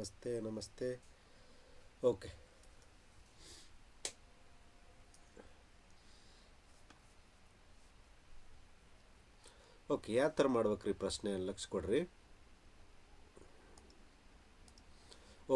ನಮಸ್ತೆ ನಮಸ್ತೆ. Okay. Okay, ಯಾವ ಥರ ಮಾಡ್ಬೇಕ್ರಿ ಪ್ರಶ್ನೆ ಲಕ್ಷ ಕೊಡ್ರಿ.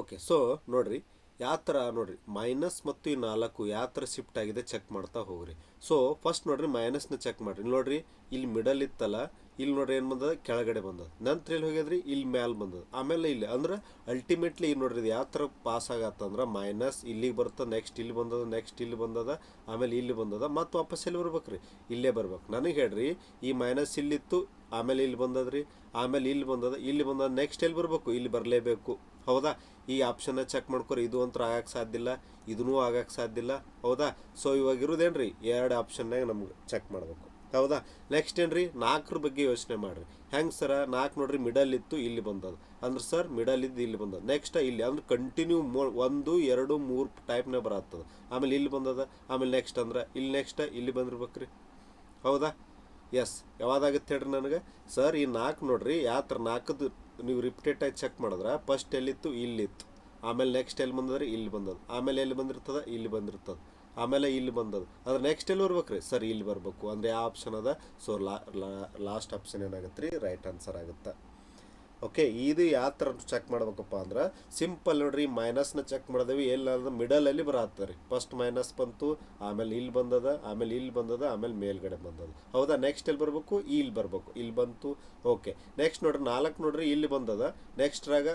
ಓಕೆ, ಸೊ ನೋಡ್ರಿ ಯಾವ ಥರ ನೋಡ್ರಿ ಮೈನಸ್ ಮತ್ತು ಈ 4 ಯಾವ ಥರ ಶಿಫ್ಟ್ ಆಗಿದೆ ಚೆಕ್ ಮಾಡ್ತಾ ಹೋಗ್ರಿ. ಸೊ ಫಸ್ಟ್ ನೋಡ್ರಿ ಮೈನಸ್ನ ಚೆಕ್ ಮಾಡ್ರಿ. ನೋಡ್ರಿ ಇಲ್ಲಿ ಮಿಡಲ್ ಇತ್ತಲ್ಲ, ಇಲ್ಲಿ ನೋಡ್ರಿ ಏನು ಬಂದದ ಕೆಳಗಡೆ ಬಂದದ, ನಂತರ ಇಲ್ಲಿ ಹೋಗ್ಯದ್ರಿ ಇಲ್ಲಿ ಮ್ಯಾಲೆ ಬಂದದ, ಆಮೇಲೆ ಇಲ್ಲಿ ಅಂದ್ರೆ ಅಲ್ಟಿಮೇಟ್ಲಿ ನೋಡ್ರಿ ಇದು ಯಾವ ಥರ ಪಾಸ್ ಆಗತ್ತಂದ್ರೆ ಮೈನಸ್ ಇಲ್ಲಿಗೆ ಬರ್ತದೆ, ನೆಕ್ಸ್ಟ್ ಇಲ್ಲಿ ಬಂದದ, ನೆಕ್ಸ್ಟ್ ಇಲ್ಲಿ ಬಂದದ, ಆಮೇಲೆ ಇಲ್ಲಿ ಬಂದದ, ಮತ್ತು ವಾಪಸ್ ಎಲ್ಲಿ ಬರ್ಬೇಕ್ರಿ ಇಲ್ಲೇ ಬರ್ಬೇಕು. ನನಗೆ ಹೇಳ್ರಿ ಈ ಮೈನಸ್ ಇಲ್ಲಿತ್ತು, ಆಮೇಲೆ ಇಲ್ಲಿ ಬಂದದ್ರಿ, ಆಮೇಲೆ ಇಲ್ಲಿ ಬಂದದ, ಇಲ್ಲಿ ಬಂದದ, ನೆಕ್ಸ್ಟ್ ಎಲ್ಲಿ ಬರಬೇಕು ಇಲ್ಲಿ ಬರಲೇಬೇಕು. ಹೌದಾ? ಈ ಆಪ್ಷನ್ನ ಚೆಕ್ ಮಾಡ್ಕೊರಿ. ಇದು ಒಂಥರ ಆಗಕ್ಕೆ ಸಾಧ್ಯ ಇಲ್ಲ, ಇದೂ ಆಗಕ್ಕೆ ಸಾಧ್ಯ ಇಲ್ಲ. ಹೌದಾ? ಸೊ ಇವಾಗ ಇರೋದೇನ್ರಿ ಎರಡು ಆಪ್ಷನ್ನಾಗ ನಮ್ಗೆ ಚೆಕ್ ಮಾಡಬೇಕು. ಹೌದಾ? ನೆಕ್ಸ್ಟ್ ಏನ್ರಿ 4 ಬಗ್ಗೆ ಯೋಚನೆ ಮಾಡಿರಿ. ಹೆಂಗೆ ಸರ 4 ನೋಡ್ರಿ ಮಿಡಲ್ ಇತ್ತು ಇಲ್ಲಿ ಬಂದದ್ದು ಅಂದ್ರೆ ಸರ್ ಮಿಡಲ್ ಇದ್ದು ಇಲ್ಲಿ ಬಂದದ, ನೆಕ್ಸ್ಟ್ ಇಲ್ಲಿ ಅಂದ್ರೆ ಕಂಟಿನ್ಯೂ 1 2 3 ಟೈಪ್ನಾಗ ಬರತ್ತದ, ಆಮೇಲೆ ಇಲ್ಲಿ ಬಂದದ, ಆಮೇಲೆ ನೆಕ್ಸ್ಟ್ ಅಂದ್ರೆ ಇಲ್ಲಿ ನೆಕ್ಸ್ಟ್ ಇಲ್ಲಿ ಬಂದಿರ್ಬೇಕ್ರಿ. ಹೌದಾ? ಎಸ್. ಯಾವ್ದಾಗತ್ತೆ ಹೇಳ್ರಿ ನನಗೆ ಸರ್ ಈ 4 ನೋಡ್ರಿ ಯಾವ ಥರ 4ದು ನೀವು ರಿಪೀಟೆಡ್ ಆಗಿ ಚೆಕ್ ಮಾಡಿದ್ರೆ ಫಸ್ಟ್ ಎಲ್ಲಿತ್ತು ಇಲ್ಲಿತ್ತು, ಆಮೇಲೆ ನೆಕ್ಸ್ಟ್ ಎಲ್ಲಿ ಬಂದದ್ರಿ ಇಲ್ಲಿ ಬಂದದ್ದು, ಆಮೇಲೆ ಎಲ್ಲಿ ಬಂದಿರ್ತದ ಇಲ್ಲಿ ಬಂದಿರ್ತದೆ, ಆಮೇಲೆ ಇಲ್ಲಿ ಬಂದದ್ದು ಅಂದ್ರೆ ನೆಕ್ಸ್ಟ್ ಎಲ್ಲಿ ಬರ್ಬೇಕ್ರಿ ಸರ್ ಇಲ್ಲಿ ಬರಬೇಕು. ಅಂದರೆ ಯಾವ ಆಪ್ಷನ್ ಅದ? ಸೊ ಲಾಸ್ಟ್ ಆಪ್ಷನ್ ಏನಾಗುತ್ತೆ ರೀ ರೈಟ್ ಆನ್ಸರ್ ಆಗುತ್ತೆ. ಓಕೆ, ಇದು ಯಾವ ಥರ ಚೆಕ್ ಮಾಡ್ಬೇಕಪ್ಪ ಅಂದ್ರೆ ಸಿಂಪಲ್ ನೋಡ್ರಿ ಮೈನಸ್ನ ಚೆಕ್ ಮಾಡಿದೆವು ಎಲ್ಲ ಮಿಡಲಲ್ಲಿ ಬರತ್ತದ ರೀ. ಫಸ್ಟ್ ಮೈನಸ್ ಬಂತು, ಆಮೇಲೆ ಇಲ್ಲಿ ಬಂದದ, ಆಮೇಲೆ ಇಲ್ಲಿ ಬಂದದ, ಆಮೇಲೆ ಮೇಲ್ಗಡೆ ಬಂದದ. ಹೌದಾ? ನೆಕ್ಸ್ಟ್ ಎಲ್ಲಿ ಬರಬೇಕು ಇಲ್ಲಿ ಬರಬೇಕು, ಇಲ್ಲಿ ಬಂತು. ಓಕೆ, ನೆಕ್ಸ್ಟ್ ನೋಡ್ರಿ 4 ನೋಡ್ರಿ ಇಲ್ಲಿ ಬಂದದ, ನೆಕ್ಸ್ಟ್ರಾಗ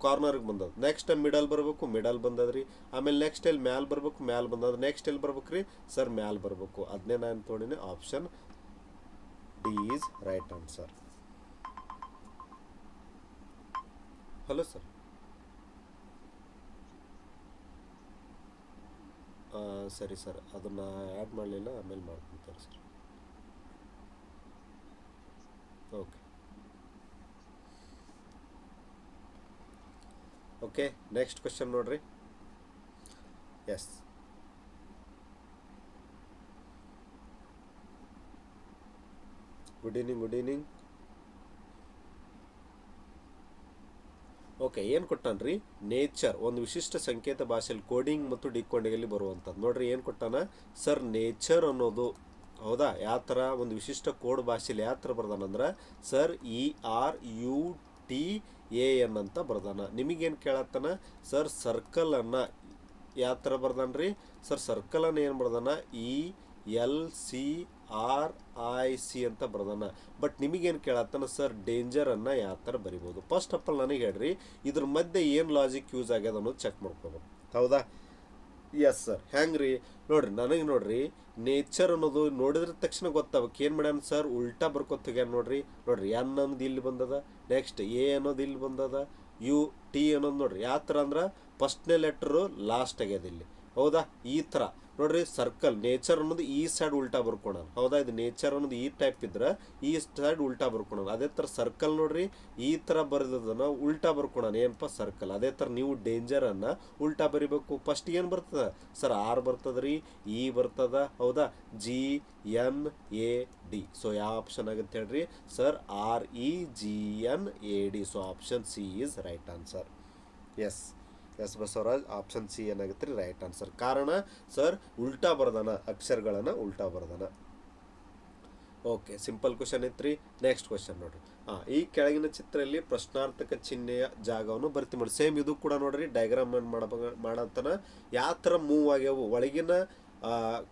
ಕಾರ್ನರ್ಗೆ ಬಂದದ, ನೆಕ್ಸ್ಟ್ ಮಿಡಲ್ ಬರಬೇಕು, ಮಿಡಲ್ ಬಂದದ್ರಿ, ಆಮೇಲೆ ನೆಕ್ಸ್ಟ್ ಎಲ್ಲಿ ಮ್ಯಾಲೆ ಬರಬೇಕು, ಮ್ಯಾಲೆ ಬಂದದ, ನೆಕ್ಸ್ಟ್ ಎಲ್ಲಿ ಬರ್ಬೇಕು ರೀ ಸರ್ ಮ್ಯಾಲೆ ಬರಬೇಕು. ಅದನ್ನೇ ನಾನು ತೊಗೊಂಡಿನಿ, option D is right answer. Hello sir. ಸರಿ ಸರ್, ಅದನ್ನು ಆ್ಯಡ್ ಮಾಡಲಿಲ್ಲ, ಆಮೇಲೆ ಮಾಡ್ಕೊತಾರೆ sir. Okay. Okay, next question ನೋಡ್ರಿ. Yes. Good evening, good evening. Okay, ಏನು ಕೊಟ್ಟಾನ್ರಿ ನೇಚರ್ ಒಂದು ವಿಶಿಷ್ಟ ಸಂಕೇತ ಭಾಷೆಯಲ್ಲಿ ಕೋಡಿಂಗ್ ಮತ್ತು ಡಿಕೋಡಿಂಗಲ್ಲಿ ಬರುವಂಥದ್ದು. ನೋಡ್ರಿ ಏನು ಕೊಟ್ಟಾನ ಸರ್ ನೇಚರ್ ಅನ್ನೋದು. ಹೌದಾ? ಯಾವ ಥರ ಒಂದು ವಿಶಿಷ್ಟ ಕೋಡ್ ಭಾಷೆಯಲ್ಲಿ ಯಾವ ಥರ ಬರ್ದಾನಂದ್ರೆ ಸರ್ ERUTAN ಅಂತ ಬರ್ದಾನ. ನಿಮಗೇನು ಕೇಳತ್ತಾನ ಸರ್ ಸರ್ಕಲನ್ನು ಯಾವ ಥರ ಬರ್ದಾನ್ರಿ ಸರ್ ಸರ್ಕಲನ್ನು ಏನು ಬರ್ದಾನ ELCRIC ಅಂತ ಬರ್ದಾನ. ಬಟ್ ನಿಮಗೇನು ಕೇಳತ್ತಾನ ಸರ್ ಡೇಂಜರನ್ನು ಯಾವ ಥರ ಬರಿಬೋದು. ಫಸ್ಟ್ ಆಫ್ ಆಲ್ ನನಗೆ ಹೇಳ್ರಿ ಇದ್ರ ಮಧ್ಯೆ ಏನು ಲಾಜಿಕ್ ಯೂಸ್ ಆಗ್ಯದ ಅನ್ನೋದು ಚೆಕ್ ಮಾಡ್ಕೋಬೇಕು. ಹೌದಾ? Yes sir. ಹೆಂಗೆ ರೀ ನೋಡ್ರಿ ನನಗೆ ನೋಡ್ರಿ ನೇಚರ್ ಅನ್ನೋದು ನೋಡಿದ್ರ ತಕ್ಷಣ ಗೊತ್ತಾಗಬೇಕು. ಏನು ಮಾಡ್ಯಾನ ಸರ್ ಉಲ್ಟಾ ಬರ್ಕೊತೋಗ್ಯಾನ. ನೋಡ್ರಿ ನೋಡ್ರಿ ಎನ್ ಅನ್ನೋದು ಇಲ್ಲಿ ಬಂದದ, ನೆಕ್ಸ್ಟ್ ಎ ಅನ್ನೋದು ಇಲ್ಲಿ ಬಂದದ, UT ಅನ್ನೋದು ನೋಡ್ರಿ ಯಾವ ಥರ ಅಂದ್ರೆ ಫಸ್ಟ್ನೇ ಲೆಟ್ರು ಲಾಸ್ಟ್ ಆಗ್ಯದ ಇಲ್ಲಿ. ಹೌದಾ? ಈ ಥರ ನೋಡ್ರಿ ಸರ್ಕಲ್ ನೇಚರ್ ಅನ್ನೋದು ಈ ಸೈಡ್ ಉಲ್ಟಾ ಬರ್ಕೊಣ. ಹೌದಾ? ಇದು ನೇಚರ್ ಅನ್ನೋದು ಈ ಟೈಪ್ ಇದ್ರೆ ಈ ಸೈಡ್ ಉಲ್ಟಾ ಬರ್ಕೊಣ. ಅದೇ ಥರ ಸರ್ಕಲ್ ನೋಡ್ರಿ ಈ ಥರ ಬರೆದದನ್ನ ಉಲ್ಟಾ ಬರ್ಕೊಣ. ಏನಪ್ಪ ಸರ್ಕಲ್. ಅದೇ ಥರ ನೀವು ಡೇಂಜರನ್ನು ಉಲ್ಟಾ ಬರಿಬೇಕು. ಫಸ್ಟ್ ಏನು ಬರ್ತದ ಸರ್ R ಬರ್ತದ ರೀ, E ಬರ್ತದ. ಹೌದಾ? GNAD. ಸೊ ಯಾವ ಆಪ್ಷನ್ ಆಗುತ್ತೆ ಹೇಳ್ರಿ sir REGNAD. So option C is right answer. Yes yes Basavaraj, option C ಏನಾಗುತ್ತೆ ರೀ ರೈಟ್ ಆನ್ಸರ್. ಕಾರಣ ಸರ್ ಉಲ್ಟಾ ಬರ್ದಾನ, ಅಕ್ಷರಗಳನ್ನು ಉಲ್ಟಾ ಬರ್ದಾನ. ಓಕೆ, ಸಿಂಪಲ್ ಕ್ವಶನ್ ಇತ್ತು. ನೆಕ್ಸ್ಟ್ ಕ್ವಶನ್ ನೋಡ್ರಿ. ಈ ಕೆಳಗಿನ ಚಿತ್ರದಲ್ಲಿ ಪ್ರಶ್ನಾರ್ಥಕ ಚಿಹ್ನೆಯ ಜಾಗವನ್ನು ಭರ್ತಿ ಮಾಡಿ. ಸೇಮ್ ಇದು ಕೂಡ ನೋಡ್ರಿ ಡಯಾಗ್ರಾಮ್ ಮಾಡತನ ಯಾವ ಥರ ಮೂವ್ ಆಗ್ಯಾವು, ಒಳಗಿನ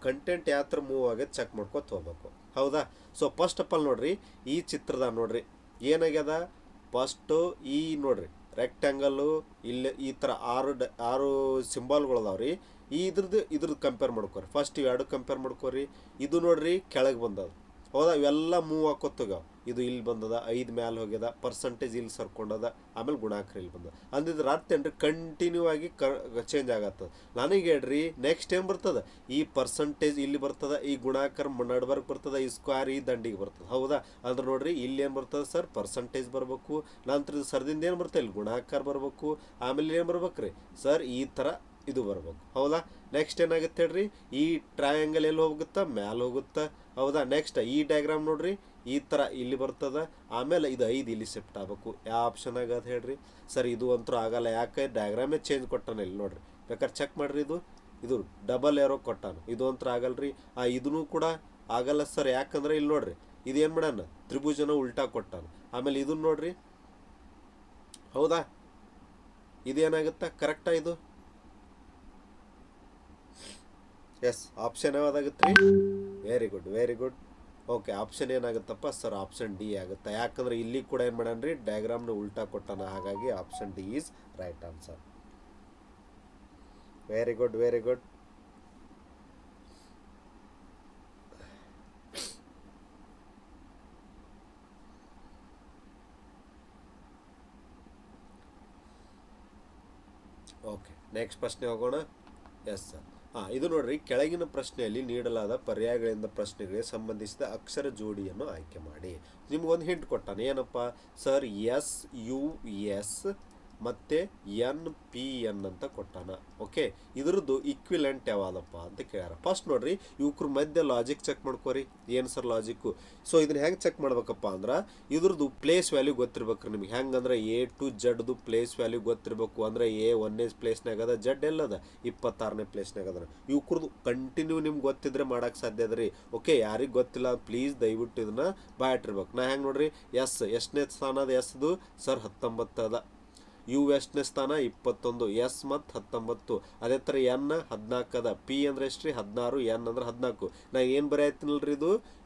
ಕಂಟೆಂಟ್ ಯಾವ ಥರ ಮೂವ್ ಆಗ್ಯದ ಚೆಕ್ ಮಾಡ್ಕೊತ ಹೋಗ್ಬೇಕು. ಹೌದಾ? ಸೊ ಫಸ್ಟ್ ಆಫ್ ಆಲ್ ನೋಡ್ರಿ ಈ ಚಿತ್ರದ ನೋಡ್ರಿ ಏನಾಗ್ಯದ ಫಸ್ಟು ಈ ನೋಡ್ರಿ ರೆಕ್ಟ್ಯಾಂಗಲ್ಲು ಇಲ್ಲಿ ಈ ಥರ 6 ಸಿಂಬಾಲ್ಗಳು ಅದಾವ್ರಿ. ಇದ್ರದ್ದು ಕಂಪೇರ್ ಮಾಡ್ಕೊರಿ. ಫಸ್ಟ್ ಇವೆರಡು ಕಂಪೇರ್ ಮಾಡ್ಕೊರಿ. ಇದು ನೋಡ್ರಿ ಕೆಳಗೆ ಬಂದದ. ಹೌದಾ? ಇವೆಲ್ಲ ಮೂವ್ ಹಾಕೋತೋಗ್ಯಾವ. ಇದು ಇಲ್ಲಿ ಬಂದದ, 5 ಮ್ಯಾಲೆ ಹೋಗ್ಯದ, ಪರ್ಸಂಟೇಜ್ ಇಲ್ಲಿ ಸರ್ಕೊಂಡದ, ಆಮೇಲೆ ಗುಣಾಕಾರ ಇಲ್ಲಿ ಬಂದದ. ಅಂದಿದ್ರೆ ಅರ್ಥ ಏನ್ರಿ ಕಂಟಿನ್ಯೂ ಆಗಿ ಚೇಂಜ್ ಆಗತ್ತದ. ನನಗೆ ಹೇಳ್ರಿ ನೆಕ್ಸ್ಟ್ ಏನು ಬರ್ತದ ಈ ಪರ್ಸಂಟೇಜ್ ಇಲ್ಲಿ ಬರ್ತದ, ಈ ಗುಣಾಕಾರ ನಡ್ಬರ್ಕ್ ಬರ್ತದ, ಈ ಸ್ಕ್ವೇರ್ ಈ ದಂಡಿಗೆ ಬರ್ತದೆ. ಹೌದಾ? ಅಂದ್ರೆ ನೋಡ್ರಿ ಇಲ್ಲಿ ಏನು ಬರ್ತದೆ ಸರ್ ಪರ್ಸಂಟೇಜ್ ಬರಬೇಕು, ನಂತರ ಸರ್ದಿಂದ ಏನು ಬರ್ತದೆ ಇಲ್ಲಿ ಗುಣಾಕಾರ ಬರಬೇಕು, ಆಮೇಲೆ ಏನು ಬರ್ಬೇಕ್ರಿ ಸರ್ ಈ ಥರ ಇದು ಬರ್ಬೇಕು. ಹೌದಾ? ನೆಕ್ಸ್ಟ್ ಏನಾಗುತ್ತೆ ಹೇಳ್ರಿ ಈ ಟ್ರಯಾಂಗಲ್ ಎಲ್ಲಿ ಹೋಗುತ್ತಾ ಮ್ಯಾಲೆ ಹೋಗುತ್ತಾ. ಹೌದಾ? ನೆಕ್ಸ್ಟ್ ಈ ಡಯಾಗ್ರಾಮ್ ನೋಡ್ರಿ ಈ ಥರ ಇಲ್ಲಿ ಬರ್ತದೆ, ಆಮೇಲೆ ಇದು 5 ಇಲ್ಲಿ ಶಿಫ್ಟ್ ಆಗಬೇಕು. ಯಾವ ಆಪ್ಷನ್ ಆಗದು ಹೇಳ್ರಿ ಸರ್? ಇದು ಅಂತೂ ಆಗಲ್ಲ, ಯಾಕೆ ಡಯಾಗ್ರಾಮೇ ಚೇಂಜ್ ಕೊಟ್ಟಾನ ಇಲ್ಲಿ ನೋಡ್ರಿ. ಬೇಕಾದ್ರೆ ಚೆಕ್ ಮಾಡಿರಿ, ಇದು ಡಬಲ್ ಏರೋ ಕೊಟ್ಟಾನ, ಇದು ಅಂತೂ ಆಗಲ್ರಿ. ಇದೂ ಕೂಡ ಆಗಲ್ಲ ಸರ್, ಯಾಕಂದ್ರೆ ಇಲ್ಲಿ ನೋಡ್ರಿ ಇದೇನು ಮಾಡ್ಯಾನ, ತ್ರಿಭುಜನ ಉಲ್ಟಾ ಕೊಟ್ಟಾನ. ಆಮೇಲೆ ಇದನ್ನ ನೋಡ್ರಿ, ಹೌದಾ ಇದೇನಾಗುತ್ತಾ ಕರೆಕ್ಟಾ ಇದು? ಎಸ್, ಆಪ್ಷನ್ ಯಾವ್ದಾಗುತ್ತೆ ರೀ? Very good, very good. Okay, option ಏನಾಗುತ್ತಪ್ಪ ಸರ್? ಆಪ್ಷನ್ ಡಿ ಆಗುತ್ತೆ. ಯಾಕಂದ್ರೆ ಇಲ್ಲಿ ಕೂಡ ಏನು ಮಾಡ್ಯಾನ್ರಿ, ಡಯಾಗ್ರಾಮ್ನ ಉಲ್ಟಾ ಕೊಟ್ಟಾನ, ಹಾಗಾಗಿ option D is right answer. Very good, very good. Okay, next ಪ್ರಶ್ನೆ ಹೋಗೋಣ. Yes sir. ಇದು ನೋಡ್ರಿ, ಕೆಳಗಿನ ಪ್ರಶ್ನೆಯಲ್ಲಿ ನೀಡಲಾದ ಪರ್ಯಾಯಗಳಿಂದ ಪ್ರಶ್ನೆಗಳಿಗೆ ಸಂಬಂಧಿಸಿದ ಅಕ್ಷರ ಜೋಡಿಯನ್ನು ಆಯ್ಕೆ ಮಾಡಿ. ನಿಮ್ಗೊಂದು ಹಿಂಟ್ ಕೊಟ್ಟಾನೆ, ಏನಪ್ಪ ಸರ್? ಎಸ್ ಯು ಎಸ್ ಮತ್ತು ಎನ್ ಪಿ ಎನ್ ಅಂತ ಕೊಟ್ಟಾನ. ಓಕೆ, ಇದ್ರದ್ದು ಈಕ್ವಿಲೆಂಟ್ ಯಾವ್ದಪ್ಪ ಅಂತ ಕೇಳ್ಯಾರ. ಫಸ್ಟ್ ನೋಡ್ರಿ, ಇವ್ರ ಮಧ್ಯೆ ಲಾಜಿಕ್ ಚೆಕ್ ಮಾಡ್ಕೋರಿ. ಏನು ಸರ್ ಲಾಜಿಕ್ಕು? ಸೊ ಇದನ್ನ ಹೆಂಗೆ ಚೆಕ್ ಮಾಡ್ಬೇಕಪ್ಪ ಅಂದ್ರೆ, ಇದ್ರದ್ದು ಪ್ಲೇಸ್ ವ್ಯಾಲ್ಯೂ ಗೊತ್ತಿರ್ಬೇಕ್ರಿ ನಿಮ್ಗೆ. ಹೆಂಗಂದ್ರೆ ಎ ಟು ಜಡ್ದು ಪ್ಲೇಸ್ ವ್ಯಾಲ್ಯೂ ಗೊತ್ತಿರಬೇಕು. ಅಂದ್ರೆ ಎ 1ನೇ ಪ್ಲೇಸ್ನಾಗ ಅದ, ಜಡ್ ಎಲ್ಲದ 26ನೇ ಪ್ಲೇಸ್ನಾಗ ಅದ. ಇವ್ರದ್ದು ಕಂಟಿನ್ಯೂ ನಿಮ್ಗೆ ಗೊತ್ತಿದ್ರೆ ಮಾಡೋಕ್ಕೆ ಸಾಧ್ಯ ಅದ ರೀ. ಓಕೆ, ಯಾರಿಗೆ ಗೊತ್ತಿಲ್ಲ ಪ್ಲೀಸ್ ದಯವಿಟ್ಟು ಇದನ್ನ ಬಾಯಿಟ್ಟಿರ್ಬೇಕು. ನಾ ಹೆಂಗೆ ನೋಡ್ರಿ, ಎಷ್ಟನೇ ಸ್ಥಾನ ಅದ ಎಸ್ದು ಸರ್? 19 ಅದ. ಯು ಎಷ್ಟನೇ ಸ್ಥಾನ? 21. ಎಸ್ ಮತ್ತು 19. ಅದೇ ಥರ ಎನ್ 14 ಅದ. ಪಿ ಅಂದ್ರೆ ಎಷ್ಟು ರೀ? 16. ಎನ್ ಅಂದ್ರೆ 14. ನಾ ಏನು ಬರೆಯತ್ತೀನಲ್ರಿ,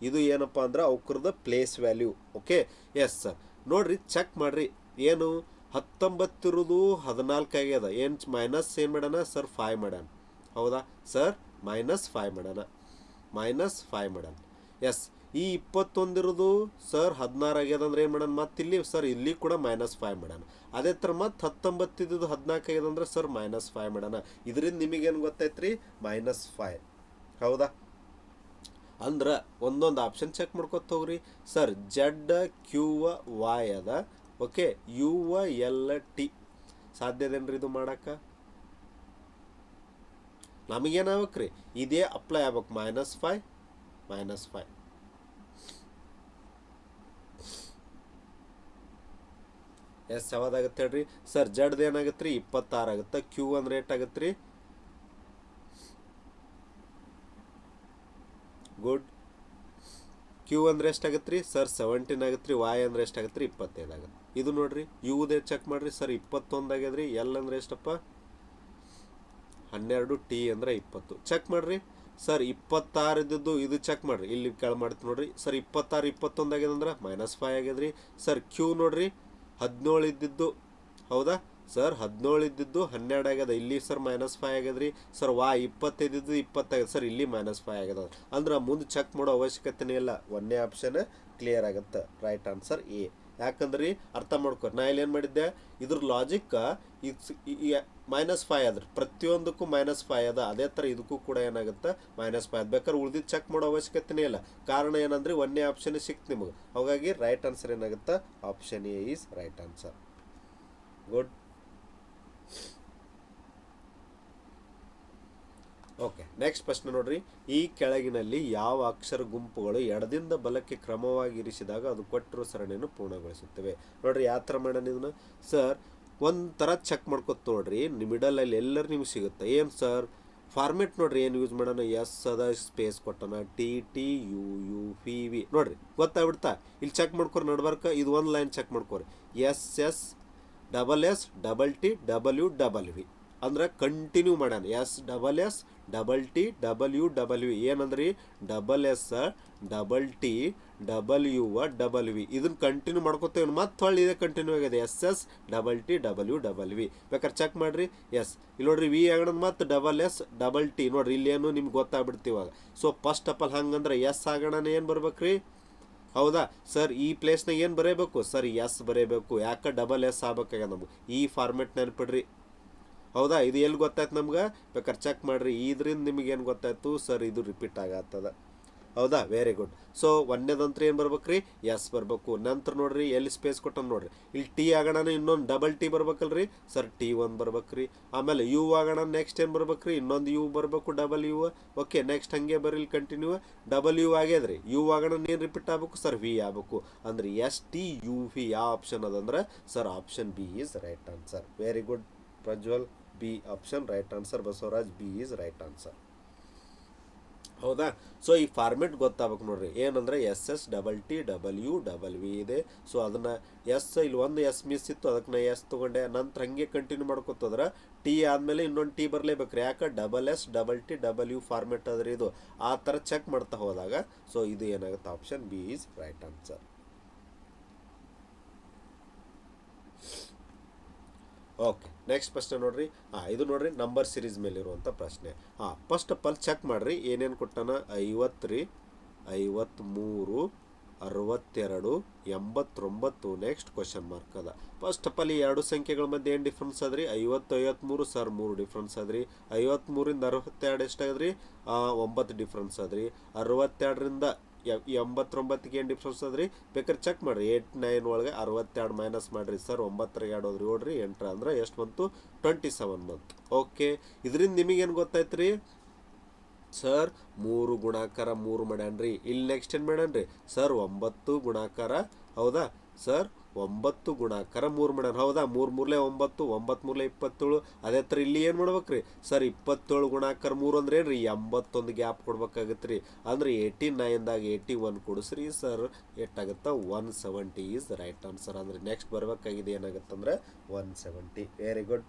ಇದು ಏನಪ್ಪ ಅಂದ್ರೆ ಅವ್ರದ್ದು place value. Okay, yes sir. ನೋಡ್ರಿ, ಚೆಕ್ ಮಾಡ್ರಿ. ಏನು 19 ಇರೋದು 14 ಆಗ್ಯದ. ಏನು ಮೈನಸ್ ಏನು ಮಾಡ್ಯಾನ ಸರ್? 5 ಮಾಡ್ಯಾನ. ಹೌದಾ ಸರ್? -5 ಮಾಡ್ಯಾನ, -5 ಮಾಡ್ಯಾನ. ಎಸ್, ಈ 21 ಇರೋದು ಸರ್ 16 ಆಗ್ಯದ. ಅಂದ್ರೆ ಏನು ಮಾಡ್ಯಾನ ಮತ್ತೆ ಇಲ್ಲಿ ಸರ್? ಇಲ್ಲಿ ಕೂಡ -5 ಮಾಡ್ಯಾನ. ಅದೇ ಥರ ಮತ್ತೆ 19 ಇದ್ದು 14 ಆಗ್ಯದ ಅಂದ್ರೆ ಸರ್ -5 ಮಾಡ್ಯಾನ. ಇದರಿಂದ ನಿಮಗೇನು ಗೊತ್ತೈತ್ರಿ? -5. ಹೌದಾ? ಅಂದ್ರೆ ಒಂದೊಂದು ಆಪ್ಷನ್ ಚೆಕ್ ಮಾಡ್ಕೊತ ಹೋಗ್ರಿ. ಸರ್ ಜಡ್ ಕ್ಯೂ ವೈ ಅದ. ಓಕೆ, ಯು ಎಲ್ ಟಿ ಸಾಧ್ಯದೇನ್ರಿ ಇದು ಮಾಡಕ್ಕೆ? ನಮಗೇನಾಗ್ಬೇಕ್ರಿ? ಇದೇ ಅಪ್ಲೈ ಆಗ್ಬೇಕು. -5 -5. ಎಸ್, ಯಾವ್ದಾಗತ್ತೆ ಹೇಳ್ರಿ ಸರ್? ಜಡ್ದು ಏನಾಗತ್ತೆ ರೀ? 26 ಆಗುತ್ತೆ. ಕ್ಯೂ ಅಂದ್ರೆ ಏಟಾಗತ್ತೆ ರೀ? ಗುಡ್. ಕ್ಯೂ ಅಂದ್ರೆ ಎಷ್ಟಾಗತ್ತೆ ರೀ ಸರ್? 17 ಆಗತ್ತೆ ರೀ. ವಾಯ್ ಅಂದ್ರೆ ಎಷ್ಟಾಗತ್ತೆ ರೀ? 25 ಆಗುತ್ತೆ. ಇದು ನೋಡ್ರಿ, ಯುದೇ ಚೆಕ್ ಮಾಡ್ರಿ ಸರ್. 21 ಆಗ್ಯದ್ರಿ. ಎಲ್ ಅಂದ್ರೆ ಎಷ್ಟಪ್ಪ? 12. ಟಿ ಅಂದ್ರೆ 20. ಚೆಕ್ ಮಾಡ್ರಿ ಸರ್. 26 ಇದ್ದದ್ದು ಇದು ಚೆಕ್ ಮಾಡ್ರಿ. ಇಲ್ಲಿ ಕೆಳ ಮಾಡ್ತೀವಿ ನೋಡ್ರಿ ಸರ್. 26 21 ಆಗ್ಯದಂದ್ರೆ -5 ಆಗ್ಯದ್ರಿ. ಸರ್ ಕ್ಯೂ ನೋಡ್ರಿ, 17 ಇದ್ದಿದ್ದು. ಹೌದಾ ಸರ್? 17 ಇದ್ದಿದ್ದು 12 ಆಗ್ಯದ. ಇಲ್ಲಿ ಸರ್ -5 ಆಗ್ಯದ್ರಿ. ಸರ್ 25 ಇದ್ದಿದ್ದು 20 ಆಗ್ಯದ. ಸರ್ ಇಲ್ಲಿ -5 ಆಗ್ಯದ. ಅಂದ್ರೆ ಮುಂದೆ ಚೆಕ್ ಮಾಡೋ ಅವಶ್ಯಕತೆನೇ ಇಲ್ಲ. 1ನೇ ಆಪ್ಷನ್ ಕ್ಲಿಯರ್ ಆಗುತ್ತೆ. Right answer A. ಯಾಕಂದ್ರಿ ಅರ್ಥ ಮಾಡ್ಕೊ, ನಾ ಇಲ್ಲಿ ಏನು ಮಾಡಿದ್ದೆ, ಇದ್ರ ಲಾಜಿಕ್ -5 ಅದ್ರಿ. ಪ್ರತಿಯೊಂದಕ್ಕೂ -5 ಅದ. ಅದೇ ಥರ ಇದಕ್ಕೂ ಕೂಡ ಏನಾಗುತ್ತೆ? -5 ಅದ. ಬೇಕಾದ್ರೆ ಉಳಿದಿದ್ದು ಚೆಕ್ ಮಾಡೋ ಅವಶ್ಯಕತೆನೇ ಇಲ್ಲ. ಕಾರಣ ಏನಂದ್ರೆ 1ನೇ ಆಪ್ಷನ್ ಸಿಕ್ತು ನಿಮಗೆ. ಹಾಗಾಗಿ ರೈಟ್ ಆನ್ಸರ್ ಏನಾಗುತ್ತೆ? Option A is right answer. Good. Okay, next ಪ್ರಶ್ನೆ ನೋಡ್ರಿ. ಈ ಕೆಳಗಿನಲ್ಲಿ ಯಾವ ಅಕ್ಷರ ಗುಂಪುಗಳು ಎಡದಿಂದ ಬಲಕ್ಕೆ ಕ್ರಮವಾಗಿ ಇರಿಸಿದಾಗ ಅದು ಕೊಟ್ಟಿರೋ ಸರಣಿಯನ್ನು ಪೂರ್ಣಗೊಳಿಸುತ್ತವೆ? ನೋಡ್ರಿ ಯಾವ ಥರ ಮಾಡೋಣ ಇದನ್ನ ಸರ್? ಒಂಥರ ಚೆಕ್ ಮಾಡ್ಕೊತ ನೋಡ್ರಿ. ಮಿಡಲಲ್ಲಿ ಎಲ್ಲರೂ ನಿಮ್ಗೆ ಸಿಗುತ್ತೆ. ಏನು ಸರ್ ಫಾರ್ಮೆಟ್ ನೋಡ್ರಿ? ಏನು ಯೂಸ್ ಮಾಡೋಣ? ಎಸ್ ಅದ, ಸ್ಪೇಸ್ ಕೊಟ್ಟನ, T T U U P V. ನೋಡ್ರಿ ಗೊತ್ತಾಗ್ಬಿಡ್ತಾ? ಇಲ್ಲಿ ಚೆಕ್ ಮಾಡ್ಕೊರಿ. ನಡ್ಬರ್ಕ ಇದು ಒಂದು ಲೈನ್ ಚೆಕ್ ಮಾಡ್ಕೊರಿ. S S double S double T double U double V ಅಂದ್ರೆ ಕಂಟಿನ್ಯೂ ಮಾಡ್ಯಾನ. S double S double T double U double V. ಏನಂದ್ರಿ? Double S double T double U double V. ಇದನ್ನ continue ಮಾಡ್ಕೊತೇವೆ. ಮತ್ತೆ ಹೊಳ್ಳಿ ಇದೆ continue ಆಗಿದೆ. S S double T double U double V. ಬೇಕಾದ್ರೆ ಚೆಕ್ ಮಾಡ್ರಿ. ಎಸ್ ಇಲ್ಲಿ ನೋಡ್ರಿ, ವಿ ಆಗೋಣ ಮತ್ತೆ ಡಬಲ್ ಎಸ್ ಡಬಲ್ ಟಿ. ನೋಡ್ರಿ ಇಲ್ಲೇನು ನಿಮ್ಗೆ ಗೊತ್ತಾಗ್ಬಿಡ್ತೀವಿ ಇವಾಗ. ಸೊ ಫಸ್ಟ್ ಆಫ್ ಆಲ್ ಹಂಗಂದ್ರೆ ಎಸ್ ಆಗೋಣ ಏನು ಬರ್ಬೇಕ್ರಿ? ಹೌದಾ ಸರ್? ಈ ಪ್ಲೇಸ್ನಾಗ ಏನು ಬರೀಬೇಕು ಸರ್? ಎಸ್ ಬರೀಬೇಕು. ಯಾಕೆ? ಡಬಲ್ ಎಸ್ ಆಗ್ಬೇಕಾಗ್ಯದ ನಮ್ಗೆ. ಈ ಫಾರ್ಮೆಟ್ ನೆನ್ಪಿಡ್ರಿ. ಹೌದಾ? ಇದು ಎಲ್ಲಿ ಗೊತ್ತಾಯ್ತು ನಮ್ಗೆ? ಬೇಕಾದ್ರೆ ಚೆಕ್ ಮಾಡ್ರಿ. ಇದರಿಂದ ನಿಮಗೇನು ಗೊತ್ತಾಯ್ತು ಸರ್? ಇದು ರಿಪೀಟ್ ಆಗತ್ತದ. ಹೌದಾ, ವೆರಿ ಗುಡ್. ಸೊ ಒಂದೇದಂತ್ರ ಏನು ಬರ್ಬೇಕ್ರಿ, ಎಸ್ ಬರ್ಬೇಕು. ನಂತರ ನೋಡ್ರಿ ಎಲ್ಲಿ ಸ್ಪೇಸ್ ಕೊಟ್ಟ ನೋಡ್ರಿ, ಇಲ್ಲಿ ಟಿ ಆಗೋಣ ಇನ್ನೊಂದು ಡಬಲ್ ಟಿ ಬರ್ಬೇಕಲ್ರಿ ಸರ್, T1 ಬರ್ಬೇಕ್ರಿ. ಆಮೇಲೆ ಯು ಆಗೋಣ ನೆಕ್ಸ್ಟ್ ಏನು ಬರ್ಬೇಕ್ರಿ, ಇನ್ನೊಂದು ಯು ಬರಬೇಕು, ಡಬಲ್ ಯು. ಓಕೆ, ನೆಕ್ಸ್ಟ್ ಹಂಗೆ ಬರ್ರಿ ಕಂಟಿನ್ಯೂ, ಡಬಲ್ ಯು ಆಗ್ಯದ್ರಿ. ಯು ಆಗೋಣ ಏನು ರಿಪೀಟ್ ಆಗ್ಬೇಕು ಸರ್, ವಿ ಆಗ್ಬೇಕು. ಅಂದ್ರೆ STUV ಯಾವ ಆಪ್ಷನ್ ಅದಂದ್ರೆ sir option B is right answer. Very good Prajwal, B option right answer. Basavaraj, B is right answer. ಹೌದಾ. ಸೊ ಈ ಫಾರ್ಮೆಟ್ ಗೊತ್ತಾಗಬೇಕು ನೋಡ್ರಿ, ಏನಂದ್ರೆ SSTTW ಇದೆ. ಸೊ ಅದನ್ನ ಎಸ್, ಇಲ್ಲಿ ಒಂದು ಎಸ್ ಮಿಸ್ ಇತ್ತು, ಅದಕ್ಕೆ ನಾ ಎಸ್ ತೊಗೊಂಡೆ. ನಂತರ ಹಂಗೆ ಕಂಟಿನ್ಯೂ ಮಾಡ್ಕೊತಂದ್ರೆ ಟಿ ಆದಮೇಲೆ ಇನ್ನೊಂದು ಟಿ ಬರಲೇಬೇಕ್ರಿ. ಯಾಕೆ SSTTW ಫಾರ್ಮೆಟ್ ಅದ್ರಿ ಇದು. ಆ ಥರ ಚೆಕ್ ಮಾಡ್ತಾ ಹೋದಾಗ ಸೊ ಇದು ಏನಾಗುತ್ತೆ, option B is right answer. Okay, next ಪ್ರಶ್ನೆ ನೋಡ್ರಿ. ಇದು ನೋಡ್ರಿ ನಂಬರ್ ಸಿರೀಸ್ ಮೇಲಿರುವಂಥ ಪ್ರಶ್ನೆ. ಫಸ್ಟ್ ಆಫ್ ಆಲ್ ಚೆಕ್ ಮಾಡ್ರಿ ಏನೇನು ಕೊಟ್ಟಾನ. 50 ರೀ, 53, 62, 89. ನೆಕ್ಸ್ಟ್ ಕ್ವಶನ್ ಮಾರ್ಕ್ ಅದ. ಫಸ್ಟ್ ಆಫ್ ಆಲ್ ಈ ಎರಡು ಸಂಖ್ಯೆಗಳ ಮಧ್ಯೆ ಏನು ಡಿಫ್ರೆನ್ಸ್ ಅದ್ರಿ, 50, 53 ಸರ್ 3 ಡಿಫ್ರೆನ್ಸ್ ಅದ್ರಿ. 53ರಿಂದ 62 ಎಷ್ಟಾಗದ್ರಿ, 9 ಡಿಫ್ರೆನ್ಸ್ ಅದ್ರಿ. 62ರಿಂದ 89ಗೆ ಏನು ಡಿಫ್ರೆನ್ಸ್ ಅದ್ರಿ, ಬೇಕಾದ್ರೆ ಚೆಕ್ ಮಾಡಿರಿ. 89 ಒಳಗೆ 62 ಮೈನಸ್ ಮಾಡಿರಿ ಸರ್, 9ರ 2 ಹೋದ್ರಿ 7 ರೀ, 8 ಅಂದ್ರೆ ಎಷ್ಟು ಬಂತು, 27 ಬಂತು. ಓಕೆ, ಇದರಿಂದ ನಿಮಗೇನು ಗೊತ್ತಾಯ್ತು ರೀ ಸರ್, 3 ಗುಣಾಕಾರ 3 ಮಾಡ್ಯಾನ್ರಿ. ಇಲ್ಲಿ ನೆಕ್ಸ್ಟ್ ಏನು ಮಾಡ್ಯಾನ್ರಿ ಸರ್, 9 ಗುಣಾಕಾರ, ಹೌದಾ ಸರ್, 9 ಗುಣಾಕಾರ 3 ಮಾಡ್ಯಾನ. ಹೌದಾ, 3 ಮೂರಲೆ 9, 9 ಮೂರಲೆ 27. ಅದೇ ಥರ ಇಲ್ಲಿ ಏನು ಮಾಡ್ಬೇಕ್ರಿ ಸರ್, 27 ಗುಣಾಕಾರ 3 ಅಂದ್ರೆ ಏನ್ರಿ, 81 ಗ್ಯಾಪ್ ಕೊಡ್ಬೇಕಾಗತ್ತೆ ರೀ. ಅಂದ್ರೆ 89ದಾಗ 81 ಕೊಡಿಸ್ರಿ ಸರ್, ಎಷ್ಟಾಗುತ್ತಾ 170 ಈಸ್ ರೈಟ್ ಆನ್ಸರ್. ಅಂದ್ರೆ ನೆಕ್ಸ್ಟ್ ಬರ್ಬೇಕಾಗಿದೆ ಏನಾಗುತ್ತಂದ್ರೆ 170. Very good.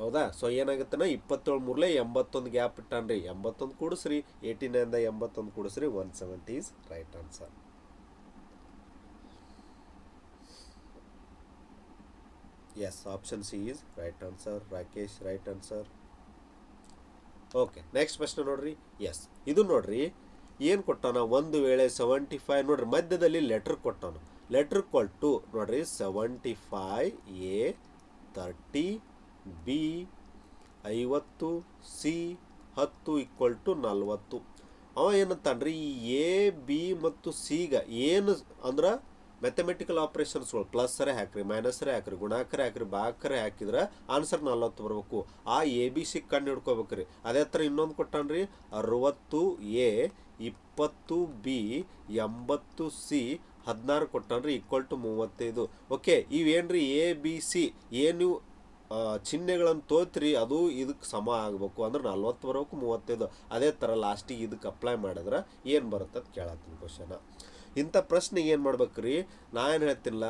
ಹೌದಾ. ಸೊ ಏನಾಗುತ್ತಾನ, 27 ಮೂರಲೆ 81 ಗ್ಯಾಪ್ ಇಟ್ಟಾನ್ರಿ, 81 ಕೂಡಿಸ್ರಿ, 89ದ 81 ಕೂಡಿಸ್ರಿ, 170 is right answer. Yes, option C is right answer. Rakesh, right answer. Okay, next ಪ್ರಶ್ನೆ ನೋಡ್ರಿ. ಎಸ್, ಇದು ನೋಡ್ರಿ ಏನು ಕೊಟ್ಟಾನ, ಒಂದು ವೇಳೆ 75 ನೋಡ್ರಿ ಮಧ್ಯದಲ್ಲಿ ಲೆಟರ್ ಕೊಟ್ಟಾನ. ಲೆಟರ್ ಕೊಟ್ಟು ನೋಡ್ರಿ 75A, 30, B 50, C 10 = 40. ಅವ ಏನಂತಾನ್ರಿ, ಈ ಎ ಬಿ ಮತ್ತು ಸಿಗ ಏನು ಅಂದ್ರೆ ಮ್ಯಾಥಮೆಟಿಕಲ್ ಆಪ್ರೇಷನ್ಸ್ಗಳು ಪ್ಲಸ್ಸರೇ ಹಾಕ್ರಿ, ಮೈನಸ್ಸರೇ ಹಾಕ್ರಿ, ಗುಣಾಕರೇ ಹಾಕ್ರಿ, ಭಾಗಕರೇ ಹಾಕಿದ್ರೆ ಆನ್ಸರ್ 40 ಬರಬೇಕು. ಆ ಎ ಬಿ ಸಿ ಕಂಡು ಹಿಡ್ಕೋಬೇಕ್ರಿ. ಅದೇ ಥರ ಇನ್ನೊಂದು ಕೊಟ್ಟಾನ್ರಿ, 60A, 20B, 80C, 16 ಕೊಟ್ಟಾನ್ರಿ, =35. ಓಕೆ, ಇವೇನ್ರಿ ಎ ಬಿ ಸಿ ಏನು ಚಿಹ್ನೆಗಳನ್ನು ತೋತ್ರಿ, ಅದು ಇದಕ್ಕೆ ಸಮ ಆಗಬೇಕು. ಅಂದ್ರೆ 40 ಬರೋಕು 35. ಅದೇ ಥರ ಲಾಸ್ಟಿಗೆ ಇದಕ್ಕೆ ಅಪ್ಲೈ ಮಾಡಿದ್ರೆ ಏನು ಬರುತ್ತೆ ಅಂತ ಕೇಳತ್ತೀನಿ ಕ್ವಶನ. ಇಂಥ ಪ್ರಶ್ನೆಗೆ ಏನು ಮಾಡ್ಬೇಕ್ರಿ, ನಾ ಏನು ಹೇಳ್ತಿಲ್ಲ,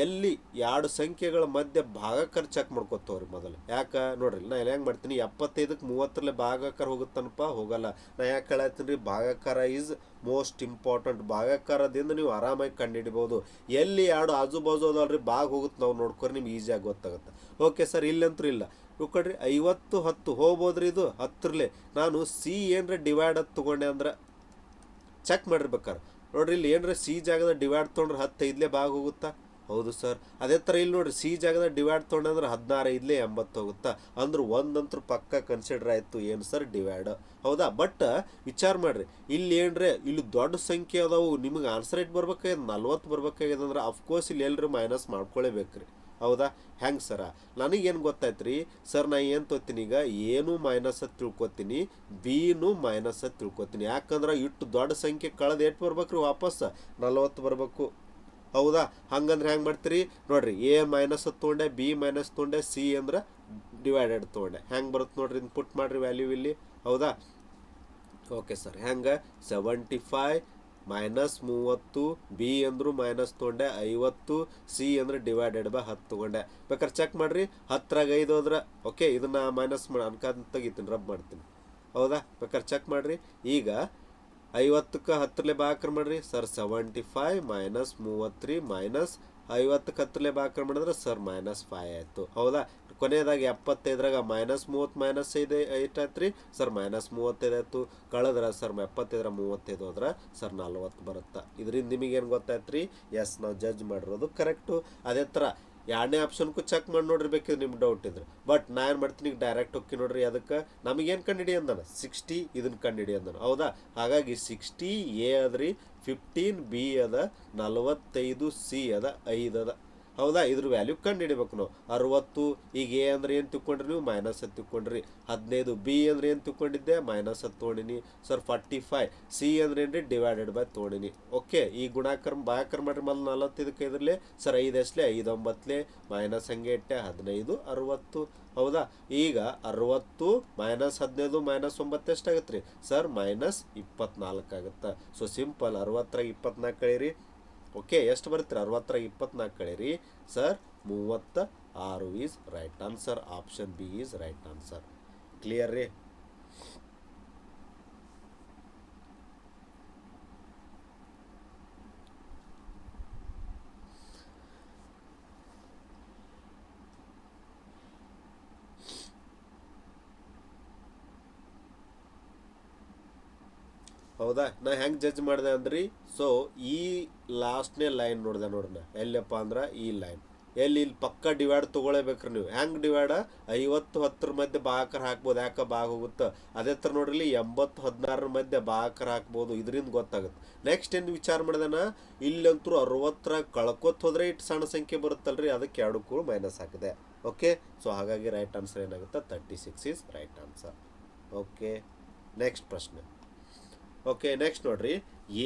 ಎಲ್ಲಿ ಎರಡು ಸಂಖ್ಯೆಗಳ ಮಧ್ಯೆ ಭಾಗಾಕಾರ ಚೆಕ್ ಮಾಡ್ಕೊತವ್ರಿ ಮೊದಲು. ಯಾಕೆ ನೋಡ್ರಿ, ನಾ ಎಲ್ಲ ಹೆಂಗೆ ಮಾಡ್ತೀನಿ, 75ಕ್ಕೆ 30ರಲ್ಲೇ ಭಾಗಾಕಾರ ಹೋಗುತ್ತನಪ್ಪ, ಹೋಗಲ್ಲ. ನಾ ಯಾಕೆ ಹೇಳತ್ತೀನಿ ರೀ, ಭಾಗಾಕಾರ ಈಸ್ ಮೋಸ್ಟ್ ಇಂಪಾರ್ಟೆಂಟ್. ಭಾಗಾಕಾರದಿಂದ ನೀವು ಆರಾಮಾಗಿ ಕಂಡುಹಿಡಿಬೋದು. ಎಲ್ಲಿ ಎರಡು ಆಜು ಬಾಜು ಅದಲ್ರಿ ಭಾಗ ಹೋಗುತ್ತೆ, ನಾವು ನೋಡ್ಕೊರಿ, ನಿಮ್ಗೆ ಈಸಿಯಾಗಿ ಗೊತ್ತಾಗುತ್ತೆ. ಓಕೆ ಸರ್, ಇಲ್ಲಂತೂ ಇಲ್ಲ. ಇವ್ಕಡ್ರಿ 50, 10 ಹೋಗ್ಬೋದ್ರಿ. ಇದು 10ರಲ್ಲೇ ನಾನು ಸಿ ಏನರ ಡಿವೈಡ್ ಅದು ತೊಗೊಂಡೆ ಅಂದ್ರೆ ಚೆಕ್ ಮಾಡಿರ್ಬೇಕಾರೆ ನೋಡ್ರಿ, ಇಲ್ಲಿ ಏನರ ಸಿ ಜಾಗದ ಡಿವೈಡ್ ತೊಗೊಂಡ್ರೆ 10 5ಲೇ ಭಾಗ ಹೋಗುತ್ತಾ, ಹೌದು ಸರ್. ಅದೇ ಥರ ಇಲ್ಲಿ ನೋಡ್ರಿ, ಸಿ ಜಾಗದ ಡಿವೈಡ್ ತೊಗೊಂಡೆ ಅಂದ್ರೆ 16 5ಲೇ 80 ಹೋಗುತ್ತಾ. ಅಂದ್ರೆ ಒಂದಂತರೂ ಪಕ್ಕ ಕನ್ಸಿಡರ್ ಆಯಿತು, ಏನು ಸರ್, ಡಿವೈಡ್. ಹೌದಾ. ಬಟ್ ವಿಚಾರ ಮಾಡ್ರಿ, ಇಲ್ಲಿ ಏನ್ರಿ, ಇಲ್ಲಿ ದೊಡ್ಡ ಸಂಖ್ಯೆ ಅದಾವು, ನಿಮಗೆ ಆನ್ಸರ್ ಏಟ್ ಬರ್ಬೇಕಾಗ್ಯದ, 40 ಬರ್ಬೇಕಾಗ್ಯದ ಅಂದ್ರೆ ಅಫ್ಕೋರ್ಸ್ ಇಲ್ಲಿ ಎಲ್ಲರೂ ಮೈನಸ್ ಮಾಡ್ಕೊಳ್ಳೇಬೇಕ್ರಿ. ಹೌದಾ. ಹೆಂಗೆ ಸರ, ನನಗೇನು ಗೊತ್ತಾಯ್ತು ರೀ ಸರ್, ನಾ ಏನು ತೊಗೋತೀನಿ ಈಗ, ಏನು ಮೈನಸ್ ಅಂತ ತಿಳ್ಕೊತೀನಿ, ಬಿನೂ ಮೈನಸ್ ಅಂತ ತಿಳ್ಕೊತೀನಿ. ಯಾಕಂದ್ರೆ ಇಟ್ಟು ದೊಡ್ಡ ಸಂಖ್ಯೆ ಕಳೆದು ಎಷ್ಟು ಬರ್ಬೇಕು ರೀ, ವಾಪಸ್ 40 ಬರಬೇಕು. ಹೌದಾ. ಹಂಗಂದ್ರೆ ಹೆಂಗೆ ಮಾಡ್ತೀರಿ ನೋಡ್ರಿ, ಎ ಮೈನಸ್ ತೊಗೊಂಡೆ, ಬಿ ಮೈನಸ್ ತೊಗೊಂಡೆ, ಸಿ ಅಂದ್ರೆ ಡಿವೈಡೆಡ್ ತೊಗೊಂಡೆ. ಹೆಂಗೆ ಬರುತ್ತೆ ನೋಡ್ರಿ, ಪುಟ್ ಮಾಡಿರಿ ವ್ಯಾಲ್ಯೂ ಇಲ್ಲಿ. ಹೌದಾ. ಓಕೆ ಸರ್, ಹೆಂಗೆ 75 -30, ಬಿ ಅಂದ್ರು ಮೈನಸ್ ತೊಗೊಂಡೆ 50, ಸಿ ಅಂದ್ರೆ ಡಿವೈಡೆಡ್ ಬೈ 10 ತೊಗೊಂಡೆ. ಬೇಕಾದ್ರೆ ಚೆಕ್ ಮಾಡಿರಿ, 10ರಾಗ 5 ಹೋದ್ರೆ ಓಕೆ, ಇದನ್ನು ಮೈನಸ್ ಮಾಡಿ ಅನ್ಕಂತ ತೆಗಿತೀನಿ, ರಬ್ ಮಾಡ್ತೀನಿ. ಹೌದಾ. ಬೇಕಾದ್ರೆ ಚೆಕ್ ಮಾಡಿರಿ. ಈಗ 50ಕ್ಕೆ 10ರಲ್ಲೇ ಭಾಗಾಕಾರ ಮಾಡಿರಿ ಸರ್, 75 -33 ಮೈನಸ್ 50ಕ್ಕೆ 10ರಲ್ಲೇ ಭಾಗಾಕಾರ ಮಾಡಿದ್ರೆ ಸರ್ -5 ಆಯಿತು. ಹೌದಾ. ಕೊನೆಯದಾಗಿ 75ರಾಗ -30 -5 ಎಷ್ಟಾಯ್ತು ರೀ ಸರ್, -35 ಆಯಿತು. ಕಳೆದ್ರೆ ಸರ್ 75ರ 35 ಹೋದ್ರೆ ಸರ್ 40 ಬರುತ್ತೆ. ಇದರಿಂದ ನಿಮಗೇನು ಗೊತ್ತಾಯ್ತು ರೀ, ಎಸ್ ನಾವು ಜಡ್ಜ್ ಮಾಡಿರೋದು ಕರೆಕ್ಟು. ಅದೇ ಥರ ಎರಡನೇ ಆಪ್ಷನ್ಗೂ ಚೆಕ್ ಮಾಡಿ ನೋಡ್ರಿ ಬೇಕಿದ್ರೆ ನಿಮ್ಗೆ ಡೌಟ್ ಇದ್ರೆ. ಬಟ್ ನಾ ಏನು ಮಾಡ್ತೀನಿ ಈಗ ಡೈರೆಕ್ಟ್ ಹೋಗಿ ನೋಡ್ರಿ ಅದಕ್ಕೆ ನಮಗೇನು ಕಂಡಿಡಿ ಅಂದಾನ 60 ಇದನ್ನು ಕಂಡಿಡಿ ಅಂದಾನ. ಹೌದಾ, ಹಾಗಾಗಿ 60 ಎ ಅದ್ರಿ, 15 ಬಿ ಅದ, 45 ಸಿ ಅದ, 5 ಅದ. ಹೌದಾ, ಇದ್ರ ವ್ಯಾಲ್ಯೂ ಕಂಡು ಹಿಡಿಬೇಕು ನಾವು. 60 ಈಗ ಎ ಅಂದ್ರೆ ಏನು ತಿಳ್ಕೊಂಡ್ರಿ ನೀವು, -10 ತಿಳ್ಕೊಂಡ್ರಿ. 15 ಬಿ ಅಂದ್ರೆ ಏನು ತಿಳ್ಕೊಂಡಿದ್ದೆ, -10 ತೊಗೊಂಡಿನಿ ಸರ್. 45 ಸಿ ಅಂದ್ರೆ ಏನ್ರಿ, ಡಿವೈಡೆಡ್ ಬೈ ತೊಗೊಂಡಿನಿ. ಓಕೆ, ಈ ಗುಣಾಕರ್ ಭಾಗಾಕರ್ ಮಾಡ್ರಿ ಮೊದಲು 45 ಇದರಲ್ಲಿ ಸರ್. 5 ಎಷ್ಟಲೇ, 5 9ಲೇ, ಮೈನಸ್ ಹಂಗೆ ಇಟ್ಟೆ 15 60. ಹೌದಾ, ಈಗ 60 -15 -9 ಎಷ್ಟಾಗತ್ತೆ ರೀ ಸರ್, -24 ಆಗುತ್ತೆ. ಸೊ ಸಿಂಪಲ್, 60ರಾಗ 24 ಕಳೀರಿ. ಓಕೆ, ಎಷ್ಟು ಬರ್ತೀರಿ, 60ರಾಗ 24 ಕಳೀರಿ sir, 36 is right answer. Option B is right answer. Clear ರೀ? ಹೌದಾ, ನಾ ಹೆಂಗೆ ಜಡ್ಜ್ ಮಾಡಿದೆ ಅಂದ್ರಿ, ಸೊ ಈ ಲಾಸ್ಟ್ನೇ ಲೈನ್ ನೋಡಿದೆ ನೋಡ್ರಿ. ಎಲ್ಲಪ್ಪ ಅಂದ್ರೆ ಈ ಲೈನ್ ಇಲ್ಲಿ ಪಕ್ಕ ಡಿವೈಡ್ ತೊಗೊಳೇಬೇಕ್ರಿ ನೀವು. ಹೆಂಗೆ ಡಿವೈಡ, 50 10ರ ಮಧ್ಯೆ ಭಾಗಾಕಾರ ಹಾಕ್ಬೋದು, ಯಾಕೆ ಭಾಗ ಹೋಗುತ್ತೆ. ಅದೇ ಥರ ನೋಡ್ರಿ 80 16ರ ಮಧ್ಯೆ ಭಾಗಾಕಾರ ಹಾಕ್ಬೋದು, ಇದರಿಂದ ಗೊತ್ತಾಗುತ್ತೆ. ನೆಕ್ಸ್ಟ್ ಏನು ವಿಚಾರ ಮಾಡಿದೆನಾ, ಇಲ್ಲಂತೂ 60ರಾಗ ಕಳ್ಕೊತ ಹೋದ್ರೆ ಇಟ್ಟು ಸಣ್ಣ ಸಂಖ್ಯೆ ಬರುತ್ತಲ್ರಿ, ಅದಕ್ಕೆ 2 ಕೂಡ ಮೈನಸ್ ಹಾಕಿದೆ. ಓಕೆ, ಸೊ ಹಾಗಾಗಿ ರೈಟ್ ಆನ್ಸರ್ ಏನಾಗುತ್ತೆ, 36 is right answer. Okay, next ಪ್ರಶ್ನೆ. ಓಕೆ, ನೆಕ್ಸ್ಟ್ ನೋಡ್ರಿ,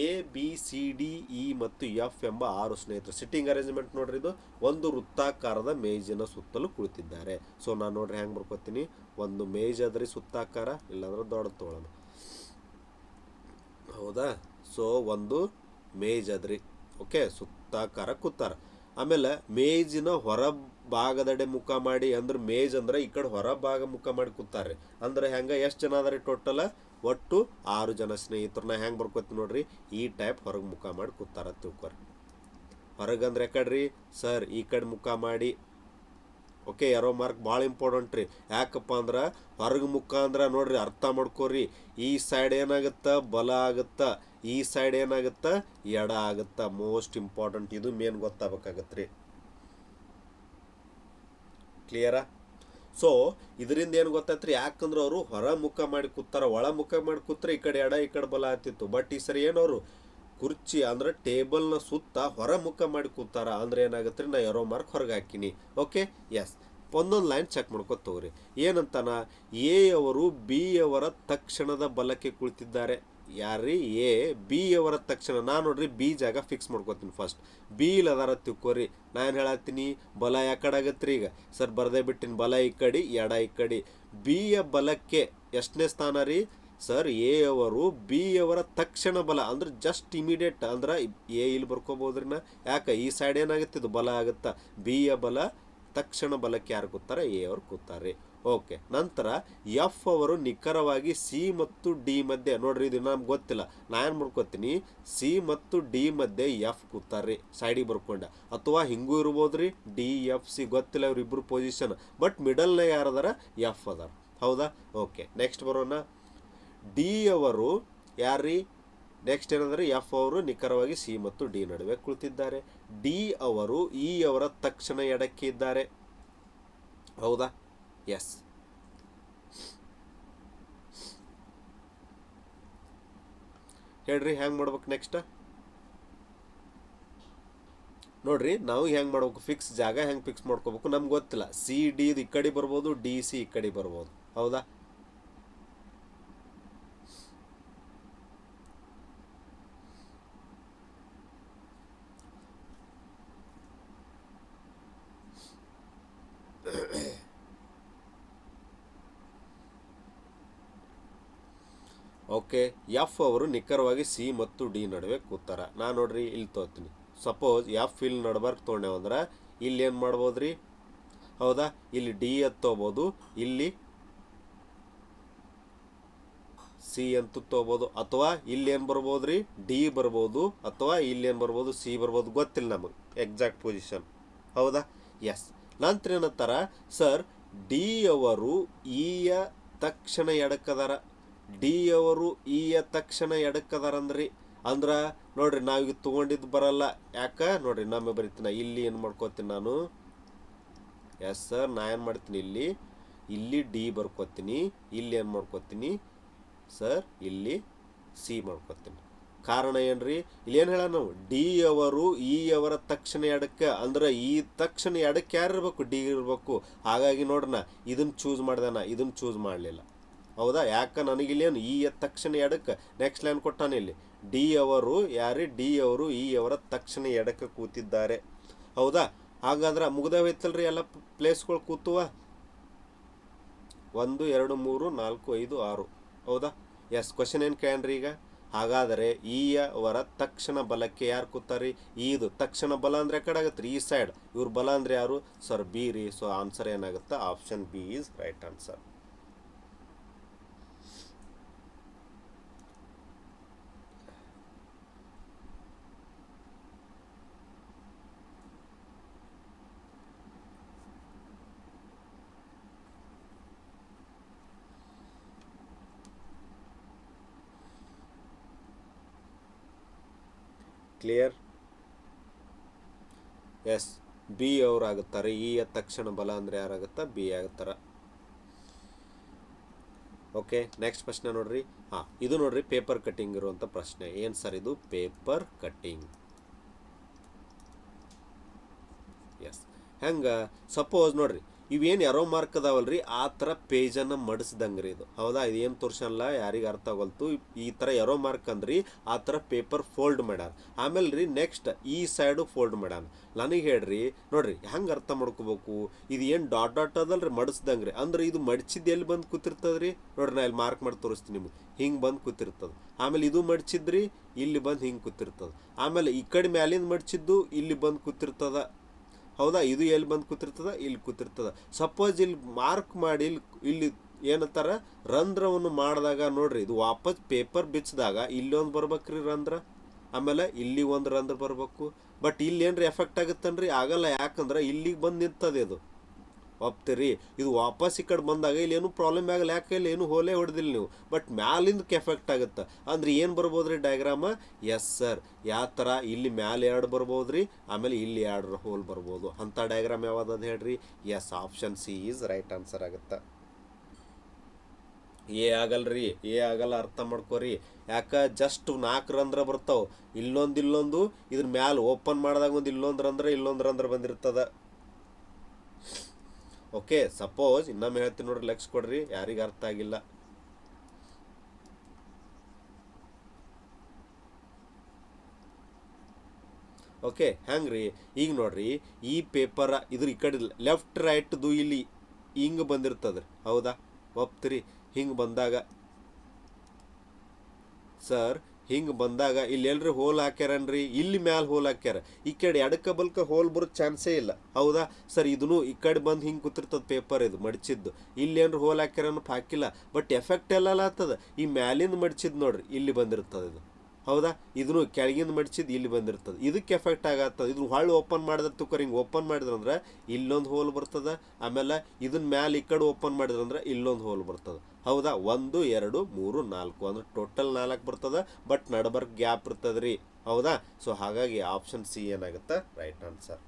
A B C D E ಮತ್ತು ಎಫ್ ಎಂಬ 6 ಸ್ನೇಹಿತರು ಸಿಟ್ಟಿಂಗ್ ಅರೇಂಜ್ಮೆಂಟ್ ನೋಡ್ರಿ. ಇದು ಒಂದು ವೃತ್ತಾಕಾರದ ಮೇಜಿನ ಸುತ್ತಲೂ ಕುಳಿತಿದ್ದಾರೆ. ಸೊ ನಾನು ನೋಡ್ರಿ ಹೆಂಗೆ ಬರ್ಕೋತೀನಿ, ಒಂದು ಮೇಜ್ ಅದ್ರಿ ಸುತ್ತಾಕಾರ, ಇಲ್ಲಾಂದ್ರೆ ದೊಡ್ಡ ತೊಗೊಳೋಣ. ಹೌದಾ, ಸೊ ಒಂದು ಮೇಜ್ ಅದ್ರಿ. ಓಕೆ, ಸುತ್ತಾಕಾರ ಕೂತಾರ. ಆಮೇಲೆ ಮೇಜಿನ ಹೊರ ಭಾಗದಡೆ ಮುಖ ಮಾಡಿ, ಅಂದ್ರೆ ಮೇಜ್ ಅಂದ್ರೆ ಈ ಕಡೆ ಹೊರ ಭಾಗ ಮುಖ ಮಾಡಿ ಕೂತಾರೆ. ಅಂದ್ರೆ ಹೆಂಗೆ, ಎಷ್ಟು ಜನ ಅದಾರಿ ಟೋಟಲ್, ಒಟ್ಟು 6 ಜನ ಸ್ನೇಹಿತರನ್ನ ಹೆಂಗೆ ಬರ್ಕೋತೀನಿ ನೋಡ್ರಿ, ಈ ಟೈಪ್ ಹೊರಗೆ ಮುಖ ಮಾಡಿ ಕೂತಾರ ತಿಳ್ಕೊರಿ. ಹೊರಗಂದ್ರೆ ಯಾಕಡ್ರಿ ಸರ್, ಈ ಕಡೆ ಮುಖ ಮಾಡಿ. ಓಕೆ, ಯಾರೋ ಮಾರ್ಕ್ ಭಾಳ ಇಂಪಾರ್ಟೆಂಟ್ ರೀ. ಯಾಕಪ್ಪ ಅಂದ್ರೆ ಹೊರಗೆ ಮುಖ ಅಂದ್ರೆ ನೋಡ್ರಿ ಅರ್ಥ ಮಾಡ್ಕೋರಿ, ಈ ಸೈಡ್ ಏನಾಗುತ್ತಾ ಬಲ ಆಗುತ್ತಾ, ಈ ಸೈಡ್ ಏನಾಗುತ್ತಾ ಎಡ ಆಗುತ್ತಾ. ಮೋಸ್ಟ್ ಇಂಪಾರ್ಟೆಂಟ್, ಇದು ಮೇನ್ ಗೊತ್ತಾಗಬೇಕಾಗತ್ತೆ ರೀ. ಕ್ಲಿಯರಾ? ಸೊ ಇದರಿಂದ ಏನು ಗೊತ್ತಾಯ್ತು, ಯಾಕಂದ್ರೆ ಅವರು ಹೊರ ಮುಖ ಮಾಡಿ ಕೂತಾರ. ಒಳ ಮುಖ ಮಾಡಿ ಕೂತ್ರೆ ಈ ಕಡೆ ಎಡ ಈ ಕಡೆ ಬಲ ಆಗ್ತಿತ್ತು. ಬಟ್ ಈ ಸರಿ ಏನವರು ಕುರ್ಚಿ ಅಂದ್ರೆ ಟೇಬಲ್ನ ಸುತ್ತ ಹೊರ ಮುಖ ಮಾಡಿ ಕೂತಾರ. ಅಂದ್ರೆ ಏನಾಗುತ್ತೆ ರೀ, ನಾ ಯಾರೋ ಮಾರ್ಕ್ ಹೊರಗೆ ಹಾಕಿನಿ. Okay, yes. ಒಂದೊಂದು ಲೈನ್ ಚೆಕ್ ಮಾಡ್ಕೊತ ಹೋಗ್ರಿ. ಏನಂತಾನ, ಎ ಅವರು ಬಿ ಅವರ ತಕ್ಷಣದ ಬಲಕ್ಕೆ ಕುಳಿತಿದ್ದಾರೆ. ಯಾರ್ರಿ, ಎ ಬಿ ಅವರ ತಕ್ಷಣ. ನಾನು ನೋಡ್ರಿ ಬಿ ಜಾಗ ಫಿಕ್ಸ್ ಮಾಡ್ಕೋತೀನಿ ಫಸ್ಟ್. ಬಿ ಇಲ್ಲಿ ಅದಾರ ತಿಳ್ಕೊರಿ. ನಾನು ಹೇಳತ್ತೀನಿ ಬಲ ಯಾ ಕಡೆ ಆಗತ್ತೆ ರೀ, ಈಗ ಸರ್ ಬರದೇ ಬಿಟ್ಟಿನಿ, ಬಲ ಈ ಕಡೆ ಎಡ ಈ ಕಡೆ. ಬಿ ಯ ಬಲಕ್ಕೆ ಎಷ್ಟನೇ ಸ್ಥಾನ ರೀ ಸರ್, ಎ ಅವರು ಬಿ ಅವರ ತಕ್ಷಣ ಬಲ ಅಂದ್ರೆ ಜಸ್ಟ್ ಇಮಿಡಿಯೇಟ್ ಅಂದ್ರೆ ಎ ಇಲ್ಲಿ ಬರ್ಕೋಬೋದ್ರಿ. ನಾ ಯಾಕೆ ಈ ಸೈಡ್ ಏನಾಗುತ್ತೆ, ಇದು ಬಲ ಆಗುತ್ತಾ. ಬಿ ಯ ಬಲ ತಕ್ಷಣ ಬಲಕ್ಕೆ ಯಾರು ಕೂತಾರೆ, ಎ ಅವರು ಕೂತಾರೆ. ಓಕೆ, ನಂತರ ಎಫ್ ಅವರು ನಿಖರವಾಗಿ ಸಿ ಮತ್ತು ಡಿ ಮಧ್ಯೆ ನೋಡ್ರಿ, ಇದು ನಮ್ಗೆ ಗೊತ್ತಿಲ್ಲ, ನಾ ಏನು ಮಾಡ್ಕೋತೀನಿ, ಸಿ ಮತ್ತು ಡಿ ಮಧ್ಯೆ ಎಫ್ ಕೂತಾರ್ರಿ ಸೈಡಿಗೆ ಬರ್ಕೊಂಡ. ಅಥವಾ ಹಿಂಗೂ ಇರ್ಬೋದ್ರಿ, ಡಿ ಎಫ್ ಸಿ ಗೊತ್ತಿಲ್ಲ ಇವ್ರಿಬ್ರು ಪೊಸಿಷನ್. ಬಟ್ ಮಿಡಲ್ನ ಯಾರದಾರ, ಎಫ್ ಅದಾರ. ಹೌದಾ, ಓಕೆ, ನೆಕ್ಸ್ಟ್ ಬರೋಣ. ಡಿ ಅವರು ಯಾರ್ರಿ, ನೆಕ್ಸ್ಟ್ ಏನಂದ್ರೆ ಎಫ್ ಅವರು ನಿಖರವಾಗಿ ಸಿ ಮತ್ತು ಡಿ ನಡುವೆ ಕುಳಿತಿದ್ದಾರೆ. ಡಿ ಅವರು ಇ ಅವರ ತಕ್ಷಣ ಎಡಕ್ಕೆ ಇದ್ದಾರೆ. ಹೌದಾ, ಎಸ್. ಹೇಳ್ರಿ ಹೆಂಗೆ ಮಾಡ್ಬೇಕು ನೆಕ್ಸ್ಟ್ ನೋಡ್ರಿ. ನಾವು ಹೆಂಗೆ ಮಾಡ್ಬೇಕು, ಫಿಕ್ಸ್ ಜಾಗ ಹೆಂಗೆ ಫಿಕ್ಸ್ ಮಾಡ್ಕೋಬೇಕು ನಮ್ಗೆ ಗೊತ್ತಿಲ್ಲ. ಸಿ ಡಿ ಈ ಕಡೆ ಬರ್ಬೋದು, ಡಿ ಸಿ ಈ ಕಡೆ ಬರ್ಬೋದು. ಹೌದಾ, ಓಕೆ, ಎಫ್ ಅವರು ನಿಖರವಾಗಿ ಸಿ ಮತ್ತು ಡಿ ನಡುವೆ ಕೂತಾರ. ನಾನು ನೋಡ್ರಿ ಇಲ್ಲಿ ತೋತೀನಿ. ಸಪೋಸ್ ಎಫ್ ಇಲ್ಲಿ ನಡ್ಬರ್ಕ್ ತೊಗೊಂಡೇವಂದ್ರೆ ಇಲ್ಲಿ ಏನು ಮಾಡ್ಬೋದ್ರಿ, ಹೌದಾ, ಇಲ್ಲಿ ಡಿ ಅಂತ ತೊಗೋಬೋದು, ಇಲ್ಲಿ ಸಿ ಅಂತ ತೊಗೋಬೋದು. ಅಥವಾ ಇಲ್ಲಿ ಏನು ಬರ್ಬೋದ್ರಿ, ಡಿ ಬರ್ಬೋದು, ಅಥವಾ ಇಲ್ಲಿ ಏನು ಬರ್ಬೋದು, ಸಿ ಬರ್ಬೋದು. ಗೊತ್ತಿಲ್ಲ ನಮಗೆ ಎಕ್ಸಾಕ್ಟ್ ಪೊಸಿಷನ್. ಹೌದಾ, ಎಸ್. ನಂತರ ಏನಂತಾರ, ಸರ್ ಡಿ ಅವರು ಇಯ ತಕ್ಷಣ ಎಡಕ್ಕದಾರ. ಡಿ ಅವರು ಇಯ ತಕ್ಷಣ ಎಡಕ್ಕದಾರಂದ್ರಿ. ಅಂದ್ರೆ ನೋಡ್ರಿ ನಾವೀಗ ತೊಗೊಂಡಿದ್ದು ಬರಲ್ಲ. ಯಾಕೆ ನೋಡ್ರಿ, ನಮ್ಮ ಬರೀತೀನಿ ಇಲ್ಲಿ ಏನು ಮಾಡ್ಕೋತೀನಿ ನಾನು, ಎಸ್ ಸರ್, ನಾ ಏನು ಮಾಡ್ತೀನಿ, ಇಲ್ಲಿ ಡಿ ಬರ್ಕೋತೀನಿ, ಇಲ್ಲಿ ಏನು ಮಾಡ್ಕೋತೀನಿ ಸರ್, ಇಲ್ಲಿ ಸಿ ಮಾಡ್ಕೋತೀನಿ. ಕಾರಣ ಏನ್ರಿ, ಇಲ್ಲಿ ಏನು ಹೇಳ ನಾವು, ಡಿ ಅವರು ಇ ಅವರ ತಕ್ಷಣ ಎಡಕ್ಕೆ, ಅಂದ್ರೆ ಈ ತಕ್ಷಣ ಎಡಕ್ಕೆ ಯಾರು ಇರಬೇಕು, ಡಿ ಇರಬೇಕು. ಹಾಗಾಗಿ ನೋಡ್ರಣ ಇದನ್ನು ಚೂಸ್ ಮಾಡಿದೆ, ನಾ ಇದನ್ನು ಚೂಸ್ ಮಾಡಲಿಲ್ಲ. ಹೌದಾ, ಯಾಕೆ ನನಗಿಲ್ಲೇನು ಈ ತಕ್ಷಣ ಎಡಕ್ಕೆ ನೆಕ್ಸ್ಟ್ ಲೈನ್ ಕೊಟ್ಟಾನೆ ಇಲ್ಲಿ, ಡಿ ಅವರು ಡಿ ಅವರು ಇ ಅವರ ತಕ್ಷಣ ಎಡಕ್ಕೆ ಕೂತಿದ್ದಾರೆ. ಹೌದಾ, ಹಾಗಾದ್ರೆ ಮುಗ್ದೇ ಹೋಯ್ತಲ್ರಿ ಎಲ್ಲ ಪ್ಲೇಸ್ಗಳು ಕೂತುವ, 1 2 3 4 5 6. ಹೌದಾ, ಎಸ್. ಕ್ವಶನ್ ಏನು ಕೇಳ್ರಿ ಈಗ, ಹಾಗಾದರೆ ಈ ಅವರ ತಕ್ಷಣ ಬಲಕ್ಕೆ ಯಾರು ಕೂತಾರಿ, ಇದು ತಕ್ಷಣ ಬಲ ಅಂದ್ರೆ ಕಡೆ ಆಗುತ್ತೆ ರೀ, ಈ ಸೈಡ್. ಇವ್ರ ಬಲ ಅಂದ್ರೆ ಯಾರು ಸರ್, ಬಿ ರೀ. ಸೊ ಆನ್ಸರ್ ಏನಾಗುತ್ತೆ, option B is right answer. Clear? Yes, B ಅವ್ರು ಆಗುತ್ತಾರೆ. ಈ ತಕ್ಷಣ ಬಲ ಅಂದರೆ ಯಾರಾಗುತ್ತಾ, ಬಿ ಆಗುತ್ತಾರ. ಓಕೆ, ನೆಕ್ಸ್ಟ್ ಪ್ರಶ್ನೆ ನೋಡ್ರಿ. ಇದು ನೋಡ್ರಿ ಪೇಪರ್ ಕಟ್ಟಿಂಗ್ ಇರುವಂಥ ಪ್ರಶ್ನೆ. ಏನು ಸರ್ ಇದು, ಪೇಪರ್ ಕಟ್ಟಿಂಗ್. ಎಸ್, ಹೆಂಗೆ, ಸಪೋಸ್ ನೋಡ್ರಿ ಇವೇನು ಎರೋ ಮಾರ್ಕ್ ಅದಾವಲ್ರಿ, ಆ ಥರ ಪೇಜನ್ನು ಮಡಿಸ್ದಂಗೆ ರೀ ಇದು. ಹೌದಾ, ಇದೇನು ತೋರ್ಸಲ್ಲ, ಯಾರಿಗೆ ಅರ್ಥ ಆಗೋಲ್ತು. ಈ ಥರ ಎರೋ ಮಾರ್ಕ್ ಅಂದ್ರಿ ಆ ಥರ ಪೇಪರ್ ಫೋಲ್ಡ್ ಮಾಡ್ಯಾರ. ಆಮೇಲೆ ರೀ ನೆಕ್ಸ್ಟ್ ಈ ಸೈಡು ಫೋಲ್ಡ್ ಮಾಡ್ಯಾನ. ನನಗೆ ಹೇಳ್ರಿ ನೋಡ್ರಿ ಹೆಂಗೆ ಅರ್ಥ ಮಾಡ್ಕೋಬೇಕು, ಇದು ಏನು ಡಾಟ್ ಡಾಟ್ ಅದಲ್ರಿ ಮಡಿಸ್ದಂಗೆ ರೀ, ಅಂದ್ರೆ ಇದು ಮಡ್ಚಿದ್ದು ಎಲ್ಲಿ ಬಂದು ಕೂತಿರ್ತದ್ರಿ ನೋಡ್ರಿ, ನಾ ಇಲ್ಲಿ ಮಾರ್ಕ್ ಮಾಡಿ ತೋರಿಸ್ತೀನಿ ನಿಮ್ಗೆ. ಹಿಂಗೆ ಬಂದು ಕೂತಿರ್ತದೆ. ಆಮೇಲೆ ಇದು ಮಡ್ಚಿದ್ರಿ ಇಲ್ಲಿ ಬಂದು ಹಿಂಗೆ ಕೂತಿರ್ತದೆ. ಆಮೇಲೆ ಈ ಕಡೆ ಮ್ಯಾಲಿಂದ ಮಡ್ಚಿದ್ದು ಇಲ್ಲಿ ಬಂದು ಕೂತಿರ್ತದ. ಹೌದಾ, ಇದು ಎಲ್ಲಿ ಬಂದು ಕೂತಿರ್ತದ, ಇಲ್ಲಿ ಕೂತಿರ್ತದ. ಸಪೋಸ್ ಇಲ್ಲಿ ಮಾರ್ಕ್ ಮಾಡಿ ಇಲ್ಲಿ ಏನಂತಾರ ರಂಧ್ರವನ್ನು ಮಾಡಿದಾಗ ನೋಡ್ರಿ, ಇದು ವಾಪಸ್ ಪೇಪರ್ ಬಿಚ್ಚಿದಾಗ ಇಲ್ಲೊಂದು ಬರ್ಬೇಕ್ರಿ ರಂಧ್ರ, ಆಮೇಲೆ ಇಲ್ಲಿ ಒಂದು ರಂಧ್ರ ಬರ್ಬೇಕು. ಬಟ್ ಇಲ್ಲಿ ಏನ್ರಿ ಎಫೆಕ್ಟ್ ಆಗುತ್ತನ್ರಿ, ಆಗಲ್ಲ. ಯಾಕಂದ್ರೆ ಇಲ್ಲಿಗೆ ಬಂದು ನಿಂತದೆ ಇದು. ಒಪ್ತೀರಿ, ಇದು ವಾಪಸ್ ಈ ಕಡೆ ಬಂದಾಗ ಇಲ್ಲಿ ಏನು ಪ್ರಾಬ್ಲಮ್ ಆಗಲ್ಲ. ಯಾಕೆ ಇಲ್ಲಿ ಏನು ಹೋಲೇ ಹೊಡೆದಿಲ್ಲ ನೀವು. ಬಟ್ ಮ್ಯಾಲಿಂದಕ್ಕೆ ಎಫೆಕ್ಟ್ ಆಗುತ್ತೆ. ಅಂದ್ರೆ ಏನು ಬರ್ಬೋದು ರೀ ಡಯಾಗ್ರಾಮ, ಎಸ್ ಸರ್, ಯಾವ ಥರ ಇಲ್ಲಿ ಮ್ಯಾಲೆ 2 ಬರ್ಬೋದು ರೀ, ಆಮೇಲೆ ಇಲ್ಲಿ 2 ಹೋಲ್ ಬರ್ಬೋದು. ಅಂಥ ಡಯಾಗ್ರಾಮ್ ಯಾವ್ದು ಹೇಳ್ರಿ, yes, option C is right answer ಆಗುತ್ತೆ. ಆಗಲ್ರಿ, ಆಗಲ್ಲ, ಅರ್ಥ ಮಾಡ್ಕೋರಿ. ಯಾಕೆ, ಜಸ್ಟ್ 4 ರಂಧ್ರ ಬರ್ತಾವೆ, ಇಲ್ಲೊಂದು ಇದ್ರ ಮ್ಯಾಲೆ ಓಪನ್ ಮಾಡಿದಾಗ ಒಂದು ಇಲ್ಲೊಂದು ರಂಧ್ರ ಬಂದಿರ್ತದ. ಓಕೆ, ಸಪೋಸ್ ಇನ್ನೊಮ್ಮೆ ಹೇಳ್ತೀನಿ ನೋಡ್ರಿ, ಲಕ್ಷ ಕೊಡ್ರಿ, ಯಾರಿಗೆ ಅರ್ಥ ಆಗಿಲ್ಲ. ಓಕೆ, ಹೆಂಗ್ರಿ ಈಗ ನೋಡ್ರಿ, ಈ ಪೇಪರ್ ಇದ್ರ ಈ ಕಡೆ ಲೆಫ್ಟ್ ರೈಟ್ದು ಇಲ್ಲಿ ಹಿಂಗೆ ಬಂದಿರ್ತದ್ರಿ. ಹೌದಾ, ಒಪ್ತೀರಿ? ಹಿಂಗೆ ಬಂದಾಗ ಸರ್, ಹಿಂಗೆ ಬಂದಾಗ ಇಲ್ಲಿ ಎಲ್ರಿ ಹೋಲ್ ಹಾಕ್ಯಾರನ್ರಿ, ಇಲ್ಲಿ ಮ್ಯಾಲ ಹೋಲ್ ಹಾಕ್ಯಾರ. ಈ ಕಡೆ ಎಡಕ್ಕ ಬಲ್ಕ ಹೋಲ್ ಬರೋ ಚಾನ್ಸೇ ಇಲ್ಲ. ಹೌದಾ ಸರ್, ಇದನ್ನು ಈ ಕಡೆ ಬಂದು ಹಿಂಗೆ ಕೂತಿರ್ತದ ಪೇಪರ್, ಇದು ಮಡ್ಚಿದ್ದು. ಇಲ್ಲಿ ಏನ್ರಿ ಹೋಲ್ ಹಾಕ್ಯಾರ ಅನ್ನೋ ಹಾಕಿಲ್ಲ, ಬಟ್ ಎಫೆಕ್ಟ್ ಎಲ್ಲ ಆಗ್ತದ. ಈ ಮ್ಯಾಲಿಂದ ಮಡ್ಚಿದ್ ನೋಡ್ರಿ, ಇಲ್ಲಿ ಬಂದಿರ್ತದ ಇದು. ಹೌದಾ, ಇದನ್ನು ಕೆಳಗಿಂದ ಮಡ್ಚಿದ್ದು ಇಲ್ಲಿ ಬಂದಿರ್ತದೆ. ಇದಕ್ಕೆ ಎಫೆಕ್ಟ್ ಆಗತ್ತದ. ಇದನ್ನು ಹೊಳ್ಳಿ ಓಪನ್ ಮಾಡಿದ್ರೆ ತುಕರ್ ಹಿಂಗೆ ಓಪನ್ ಮಾಡಿದ್ರಂದ್ರೆ ಇಲ್ಲೊಂದು ಹೋಲ್ ಬರ್ತದೆ. ಆಮೇಲೆ ಇದನ್ನ ಮ್ಯಾಲೆ ಈ ಕಡೆ ಓಪನ್ ಮಾಡಿದ್ರಂದ್ರೆ ಇಲ್ಲೊಂದು ಹೋಲ್ ಬರ್ತದೆ. ಹೌದಾ, 1 2 3 4 ಅಂದ್ರೆ ಟೋಟಲ್ 4 ಬರ್ತದೆ. ಬಟ್ ನಡಬರ್ಕ್ ಗ್ಯಾಪ್ ಇರ್ತದೆ ರೀ. ಹೌದಾ, ಸೊ ಹಾಗಾಗಿ ಆಪ್ಷನ್ ಸಿ ಏನಾಗುತ್ತೆ, right answer.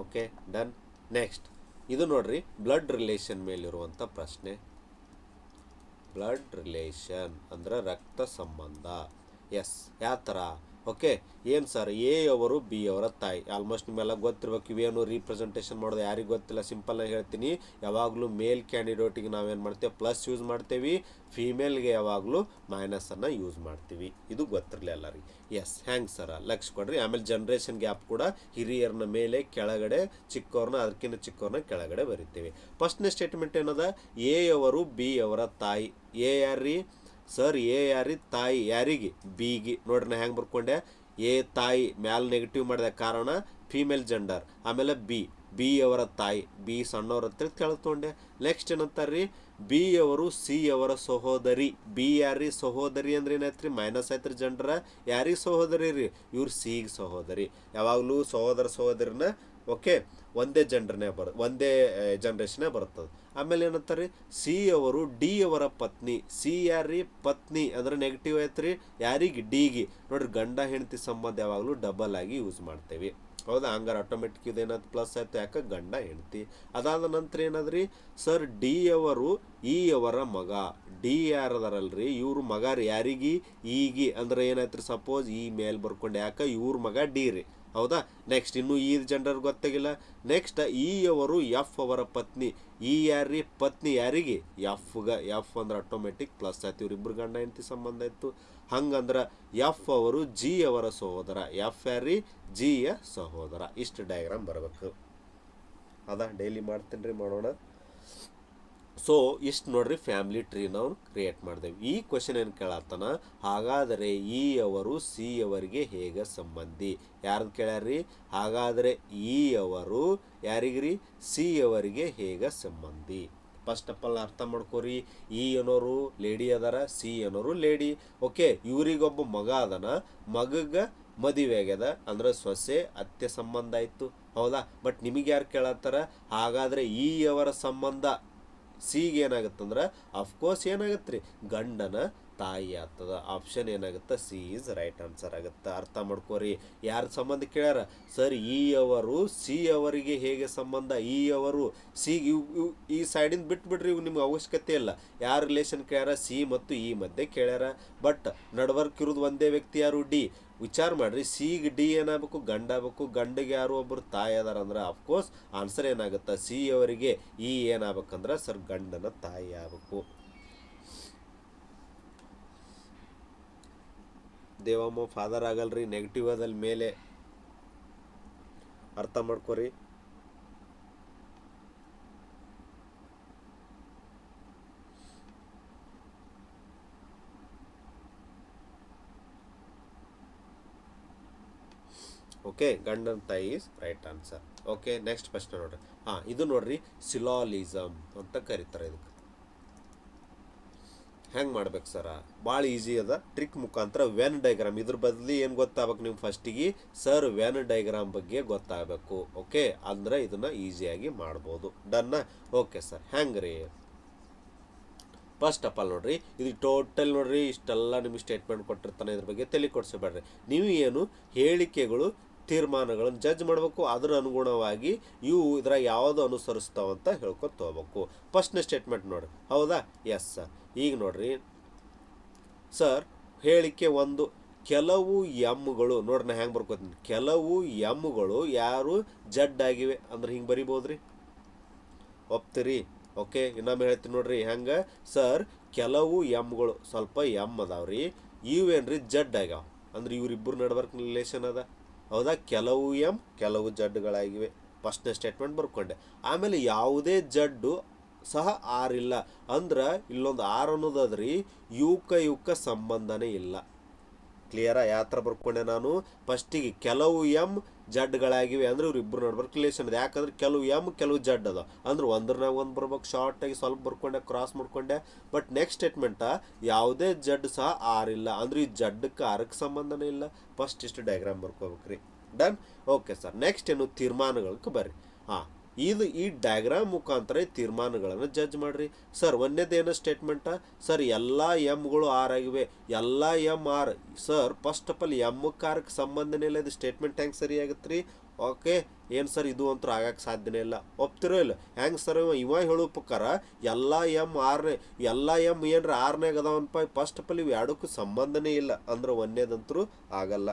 Okay, done. Next ಇದು ನೋಡ್ರಿ, ಬ್ಲಡ್ ರಿಲೇಷನ್ ಮೇಲಿರುವಂಥ ಪ್ರಶ್ನೆ. ಬ್ಲಡ್ ರಿಲೇಷನ್ ಅಂದ್ರೆ ರಕ್ತ ಸಂಬಂಧ. ಎಸ್, ಯಾವ ಥರ? ಓಕೆ, ಏನು ಸರ್, ಎ ಅವರು ಬಿ ಅವರ ತಾಯಿ. ಆಲ್ಮೋಸ್ಟ್ ನಿಮ್ಮೆಲ್ಲ ಗೊತ್ತಿರ್ಬೇಕು. ಇವೇನು ರೀಪ್ರೆಸೆಂಟೇಷನ್ ಮಾಡೋದು ಯಾರಿಗೆ ಗೊತ್ತಿಲ್ಲ, ಸಿಂಪಲ್ಲಾಗಿ ಹೇಳ್ತೀನಿ. ಯಾವಾಗಲೂ ಮೇಲ್ ಕ್ಯಾಂಡಿಡೇಟಿಗೆ ನಾವೇನು ಮಾಡ್ತೇವೆ, ಪ್ಲಸ್ ಯೂಸ್ ಮಾಡ್ತೇವೆ. ಫೀಮೇಲ್ಗೆ ಯಾವಾಗಲೂ ಮೈನಸನ್ನು ಯೂಸ್ ಮಾಡ್ತೀವಿ. ಇದು ಗೊತ್ತಿರಲಿ ಎಲ್ಲರಿಗೆ. ಎಸ್, ಹ್ಯಾಂಗೆ ಸರ, ಲಕ್ಷ ಕೊಡ್ರಿ. ಆಮೇಲೆ ಜನ್ರೇಷನ್ ಗ್ಯಾಪ್ ಕೂಡ ಹಿರಿಯರನ್ನ ಮೇಲೆ ಕೆಳಗಡೆ, ಚಿಕ್ಕವ್ರನ್ನ ಅದಕ್ಕಿಂತ ಚಿಕ್ಕವ್ರನ್ನ ಕೆಳಗಡೆ ಬರಿತೀವಿ. ಫಸ್ಟ್ನೇ ಸ್ಟೇಟ್ಮೆಂಟ್ ಏನದ, ಎ ಅವರು ಬಿ ಅವರ ತಾಯಿ. ಎ ಯಾರ್ರಿ ಸರ್, ಎ ಯಾರಿ ತಾಯಿ, ಯಾರಿಗೆ, ಬಿಗಿ. ನೋಡ್ರಿ ನಾ ಹೆಂಗೆ ಬರ್ಕೊಂಡೆ, ಎ ತಾಯಿ ಮ್ಯಾಲೆ ನೆಗೆಟಿವ್ ಮಾಡಿದೆ, ಕಾರಣ ಫೀಮೇಲ್ ಜೆಂಡರ್. ಆಮೇಲೆ ಬಿ ಅವರ ತಾಯಿ, ಬಿ ಸಣ್ಣವ್ರ ಹತ್ರ ಕೇಳ್ಕೊಂಡೆ. ನೆಕ್ಸ್ಟ್ ಏನಂತಾರ್ರಿ, ಬಿ ಅವರು ಸಿ ಅವರ ಸಹೋದರಿ. ಬಿ ಯಾರ್ರಿ ಸಹೋದರಿ ಅಂದ್ರೆ ಏನಾಯ್ತ್ರಿ, ಮೈನಸ್ ಆಯ್ತ್ರಿ ಜೆಂಡರ. ಯಾರಿಗೆ ಸಹೋದರಿ ರೀ, ಇವ್ರು ಸಿಗೆ ಸಹೋದರಿ. ಯಾವಾಗಲೂ ಸಹೋದರನ ಓಕೆ, ಒಂದೇ ಒಂದೇ ಜನ್ರೇಷನ್ನೇ ಬರ್ತದೆ. ಆಮೇಲೆ ಏನಂತಾರೆ, ಸಿ ಅವರು ಡಿ ಅವರ ಪತ್ನಿ. ಸಿ ಯಾರ್ರಿ? ಪತ್ನಿ ಅಂದ್ರೆ ನೆಗೆಟಿವ್ ಆಯ್ತು ರೀ. ಯಾರಿಗೆ? ಡಿಗೆ. ನೋಡ್ರಿ, ಗಂಡ ಹೆಂಡತಿ ಸಂಬಂಧ ಯಾವಾಗಲೂ ಡಬಲ್ ಆಗಿ ಯೂಸ್ ಮಾಡ್ತೇವೆ. ಹೌದಾ? ಹಂಗಾರೆ ಆಟೋಮೆಟಿಕ್ ಇದೇನಾದ್ರು ಪ್ಲಸ್ ಆಯ್ತು. ಯಾಕೆ? ಗಂಡ ಹೆಂಡತಿ. ಅದಾದ ನಂತರ ಏನಾದ್ರಿ ಸರ್, ಡಿ ಅವರು ಇ ಅವರ ಮಗ. ಡಿ ಯಾರದಾರಲ್ರಿ, ಇವ್ರ ಮಗ ರೀ. ಯಾರಿಗೆ? ಈಗಿ. ಅಂದ್ರೆ ಏನಾಯ್ತು? ಸಪೋಸ್ ಈ ಮೇಲ್ ಬರ್ಕೊಂಡು, ಯಾಕೆ? ಇವ್ರ ಮಗ ಡಿ ರೀ. ಹೌದಾ? ನೆಕ್ಸ್ಟ್ ಇನ್ನು ಈ ಜೆಂಡರ್ ಗೊತ್ತಾಗಿಲ್ಲ. ನೆಕ್ಸ್ಟ್ ಇ ಅವರು ಎಫ್ ಅವರ ಪತ್ನಿ. ಈ ಯಾರ್ರಿ? ಪತ್ನಿ. ಯಾರಿಗೆ? ಎಫ್ ಅಂದ್ರೆ ಆಟೋಮೆಟಿಕ್ ಪ್ಲಸ್ ಆಯ್ತು. ಇವ್ರಿಬ್ರು ಗಂಡ ಹೆಂಡತಿ ಸಂಬಂಧ ಆಯ್ತು. ಹಂಗಂದ್ರೆ ಎಫ್ ಅವರು ಜಿ ಅವರ ಸಹೋದರ. ಎಫ್ ಯಾರ್ರಿ? ಜಿಯ ಸಹೋದರ. ಇಷ್ಟು ಡಯಾಗ್ರಾಮ್ ಬರಬೇಕು. ಅದ ಡೈಲಿ ಮಾಡ್ತೀನಿ ರೀ, ಮಾಡೋಣ. ಸೊ ಇಷ್ಟು ನೋಡ್ರಿ ಫ್ಯಾಮಿಲಿ ಟ್ರೀ ನಾವು ಕ್ರಿಯೇಟ್ ಮಾಡಿದೆವು. ಈ ಕ್ವಶನ್ ಏನು ಕೇಳತ್ತಾನ, ಹಾಗಾದರೆ ಇ ಅವರು ಸಿ ಅವರಿಗೆ ಹೇಗೆ ಸಂಬಂಧಿ? ಯಾರ್ದು ಕೇಳ್ಯಾರ್ರಿ? ಹಾಗಾದರೆ ಇ ಅವರು ಯಾರಿಗ್ರಿ? ಸಿ ಅವರಿಗೆ ಹೇಗೆ ಸಂಬಂಧಿ? ಫಸ್ಟ್ ಆಫ್ ಆಲ್ ಅರ್ಥ ಮಾಡ್ಕೋರಿ. ಇ ಅನ್ನೋರು ಲೇಡಿ ಅದಾರ, ಸಿ ಅನ್ನೋರು ಲೇಡಿ. ಓಕೆ, ಇವರಿಗೊಬ್ಬ ಮಗ ಅದನ. ಮಗಗ ಮದುವೆ ಆಗ್ಯದ, ಅಂದ್ರೆ ಸೊಸೆ ಅತ್ತೆ ಸಂಬಂಧ ಆಯ್ತು. ಹೌದಾ? ಬಟ್ ನಿಮಗೆ ಯಾರು ಕೇಳತ್ತಾರ? ಹಾಗಾದರೆ ಇ ಅವರ ಸಂಬಂಧ ಸಿಗೆ ಏನಾಗುತ್ತಂದ್ರೆ ಅಫ್ಕೋರ್ಸ್ ಏನಾಗುತ್ತೆ ರೀ, ಗಂಡನ ತಾಯಿ ಆಗ್ತದ. ಆಪ್ಷನ್ ಏನಾಗುತ್ತೆ? ಸಿ ಈಸ್ ರೈಟ್ ಆನ್ಸರ್ ಆಗುತ್ತೆ. ಅರ್ಥ ಮಾಡ್ಕೋರಿ. ಯಾರ ಸಂಬಂಧ ಕೇಳ್ಯಾರ? ಸರ್, ಇ ಅವರು ಸಿ ಅವರಿಗೆ ಹೇಗೆ ಸಂಬಂಧ? ಇ ಅವರು ಸಿ, ಈ ಸೈಡಿಂದ ಬಿಟ್ಬಿಡ್ರಿ, ಇವು ನಿಮ್ಗೆ ಅವಶ್ಯಕತೆ ಇಲ್ಲ. ಯಾರ ರಿಲೇಷನ್ ಕೇಳ್ಯಾರ? ಸಿ ಮತ್ತು ಇ ಮಧ್ಯೆ ಕೇಳ್ಯಾರ. ಬಟ್ ನಡ್ವರ್ಕ್ ಇರೋದು ಒಂದೇ ವ್ಯಕ್ತಿ, ಯಾರು? ಡಿ. ವಿಚಾರ ಮಾಡ್ರಿ, ಸಿಗೆ ಡಿ ಏನಾಗಬೇಕು? ಗಂಡ ಆಗಬೇಕು. ಗಂಡಿಗೆ ಯಾರು? ಒಬ್ಬರು ತಾಯಿ ಅದಾರ. ಅಂದ್ರೆ ಅಫ್ಕೋರ್ಸ್ ಆನ್ಸರ್ ಏನಾಗುತ್ತೆ? ಸಿ ಅವರಿಗೆ ಈ ಏನಾಗಬೇಕಂದ್ರೆ ಸರ್ ಗಂಡನ ತಾಯಿ ಆಗಬೇಕು. ದೇವಮ್ಮ ಫಾದರ್ ಆಗಲ್ರಿ, ನೆಗೆಟಿವ್ ಅದಲ್ಲಿ ಮೇಲೆ. ಅರ್ಥ ಮಾಡ್ಕೋರಿ. ಓಕೆ, ಗಂಡನ ತಾಯಿ is right answer. Okay, next ಪ್ರಶ್ನೆ ನೋಡ್ರಿ. ಇದು ನೋಡ್ರಿ ಸಿಲಾಲಿಸಮ್ ಅಂತ ಕರೀತಾರೆ. ಇದಕ್ಕೆ ಹೆಂಗೆ ಮಾಡ್ಬೇಕು ಸರ? ಭಾಳ ಈಸಿ ಅದ. ಟ್ರಿಕ್ ಮುಖಾಂತರ ವೆನ್ ಡೈಗ್ರಾಮ್. ಇದ್ರ ಬದಲಿ ಏನು ಗೊತ್ತಾಗಬೇಕು ನೀವು? ಫಸ್ಟಿಗೆ ಸರ್ ವೆನ್ ಡೈಗ್ರಾಮ್ ಬಗ್ಗೆ ಗೊತ್ತಾಗಬೇಕು. ಓಕೆ, ಅಂದ್ರೆ ಇದನ್ನ ಈಸಿಯಾಗಿ ಮಾಡ್ಬೋದು. ಡನ್ನ? ಓಕೆ ಸರ್, ಹೆಂಗೆ ರೀ? ಫಸ್ಟ್ ಆಫ್ ಆಲ್ ನೋಡ್ರಿ, ಇದು ಟೋಟಲ್ ನೋಡ್ರಿ ಇಷ್ಟೆಲ್ಲ ನಿಮಗೆ ಸ್ಟೇಟ್ಮೆಂಟ್ ಕೊಟ್ಟಿರ್ತಾನೆ. ಇದ್ರ ಬಗ್ಗೆ ತಲೆ ಕೊಡಿಸಬೇಡ್ರಿ. ನೀವು ಏನು ಹೇಳಿಕೆಗಳು, ತೀರ್ಮಾನಗಳನ್ನು ಜಡ್ಜ್ ಮಾಡಬೇಕು. ಅದರ ಅನುಗುಣವಾಗಿ ಇವು ಇದ್ರ ಯಾವುದು ಅನುಸರಿಸ್ತಾವಂತ ಹೇಳ್ಕೊತ ಹೋಗ್ಬೇಕು. ಫಸ್ಟ್ನೇ ಸ್ಟೇಟ್ಮೆಂಟ್ ನೋಡ್ರಿ. ಹೌದಾ? Yes sir. ಈಗ ನೋಡ್ರಿ ಸರ್, ಹೇಳಿಕೆ ಒಂದು, ಕೆಲವು ಎಮ್ಗಳು ನೋಡ್ರಿ. ನಾ ಹೆಂಗೆ ಬರ್ಕೋತೀನಿ? ಕೆಲವು ಎಮ್ಗಳು ಯಾರು? ಜಡ್ ಆಗಿವೆ. ಅಂದ್ರೆ ಹಿಂಗೆ ಬರಿಬೋದ್ರಿ. ಒಪ್ತೀರಿ? ಓಕೆ, ಇನ್ನೊಮ್ಮೆ ಹೇಳ್ತೀನಿ ನೋಡ್ರಿ. ಹೆಂಗೆ ಸರ್? ಕೆಲವು ಎಮ್ಗಳು, ಸ್ವಲ್ಪ ಎಮ್ ಅದಾವ್ರಿ. ಇವೇನ್ರಿ? ಜಡ್ ಆಗ್ಯಾವ. ಅಂದ್ರೆ ಇವ್ರಿಬ್ಬರು ನಡ್ವರ್ಕ್ ರಿಲೇಷನ್ ಅದ. ಹೌದಾ? ಕೆಲವು ಎಮ್, ಕೆಲವು ಜಡ್ಗಳಾಗಿವೆ. ಫಸ್ಟ್ನೇ ಸ್ಟೇಟ್ಮೆಂಟ್ ಬರ್ಕೊಂಡೆ. ಆಮೇಲೆ ಯಾವುದೇ ಜಡ್ಡು ಸಹ ಆರ್ ಇಲ್ಲ. ಅಂದ್ರೆ ಇಲ್ಲೊಂದು ಆರ್ ಅನ್ನೋದದ್ರಿ, ಇವಕ್ಕ ಸಂಬಂಧನೇ ಇಲ್ಲ. ಕ್ಲಿಯರಾ? ಯಾವ ಥರ ಬರ್ಕೊಂಡೆ ನಾನು? ಫಸ್ಟಿಗೆ ಕೆಲವು ಎಮ್ ಜಡ್ಗಳಾಗಿವೆ. ಅಂದ್ರೆ ಇವ್ರು ಇಬ್ಬರು ನಡ್ಬರ್ಕ್ ರಿಲೇಷನ್ ಇದೆ. ಯಾಕಂದ್ರೆ ಕೆಲವು ಎಮ್, ಕೆಲವು ಜಡ್ ಅದ. ಅಂದ್ರೆ ಒಂದ್ರನಾಗ ಒಂದು ಬರ್ಬೇಕು. ಶಾರ್ಟಾಗಿ ಸ್ವಲ್ಪ ಬರ್ಕೊಂಡೆ, ಕ್ರಾಸ್ ಮಾಡ್ಕೊಂಡೆ. ಬಟ್ ನೆಕ್ಸ್ಟ್ ಸ್ಟೇಟ್ಮೆಂಟ, ಯಾವುದೇ ಜಡ್ ಸಹ ಆರ್ ಇಲ್ಲ. ಅಂದ್ರೆ ಈ ಜಡ್ಡಕ್ಕೆ ಆರಕ್ಕೆ ಸಂಬಂಧನೇ ಇಲ್ಲ. ಫಸ್ಟ್ ಇಷ್ಟು ಡಯಾಗ್ರಾಮ್ ಬರ್ಕೋಬೇಕ್ರಿ. ಡನ್? Okay sir. ನೆಕ್ಸ್ಟ್ ಏನು? ತೀರ್ಮಾನಗಳಿಗೆ ಬರ್ರಿ. ಈ ಡಯಾಗ್ರಾಮ್ ಮುಖಾಂತರ ತೀರ್ಮಾನಗಳನ್ನು ಜಡ್ಜ್ ಮಾಡ್ರಿ. ಸರ್ ಒಂದೇದೇನು ಸ್ಟೇಟ್ಮೆಂಟ? ಸರ್ ಎಲ್ಲ ಎಮ್ಗಳು ಆರ್ ಆಗಿವೆ. ಎಲ್ಲ M R. Sir first of all ಎಮ್ಮಕ್ಕೆ ಆರಕ್ಕೆ ಸಂಬಂಧನೇ ಇಲ್ಲ. ಇದು ಸ್ಟೇಟ್ಮೆಂಟ್ ಹೆಂಗೆ ಸರಿ ಆಗುತ್ತೆ ರೀ? ಓಕೆ, ಏನು ಸರ್ ಇದು ಅಂತೂ ಆಗಕ್ಕೆ ಸಾಧ್ಯನೇ ಇಲ್ಲ. ಒಪ್ತಿರೋ ಇಲ್ಲ? ಹೆಂಗೆ ಸರ್? ಇವ ಹೇಳೋ ಪ್ರಕಾರ ಎಲ್ಲ ಎಮ್ ಆರ್ನೇ, ಎಲ್ಲ ಎಮ್ ಏನ್ರ ಆರ್ನಾಗ ಅದಾವನಪ್ಪ. ಫಸ್ಟ್ ಆಫ್ ಆಲ್ ಇವು ಎರಡಕ್ಕೂ ಸಂಬಂಧನೇ ಇಲ್ಲ. ಅಂದ್ರೆ ಒಂದೇದಂತರೂ ಆಗಲ್ಲ.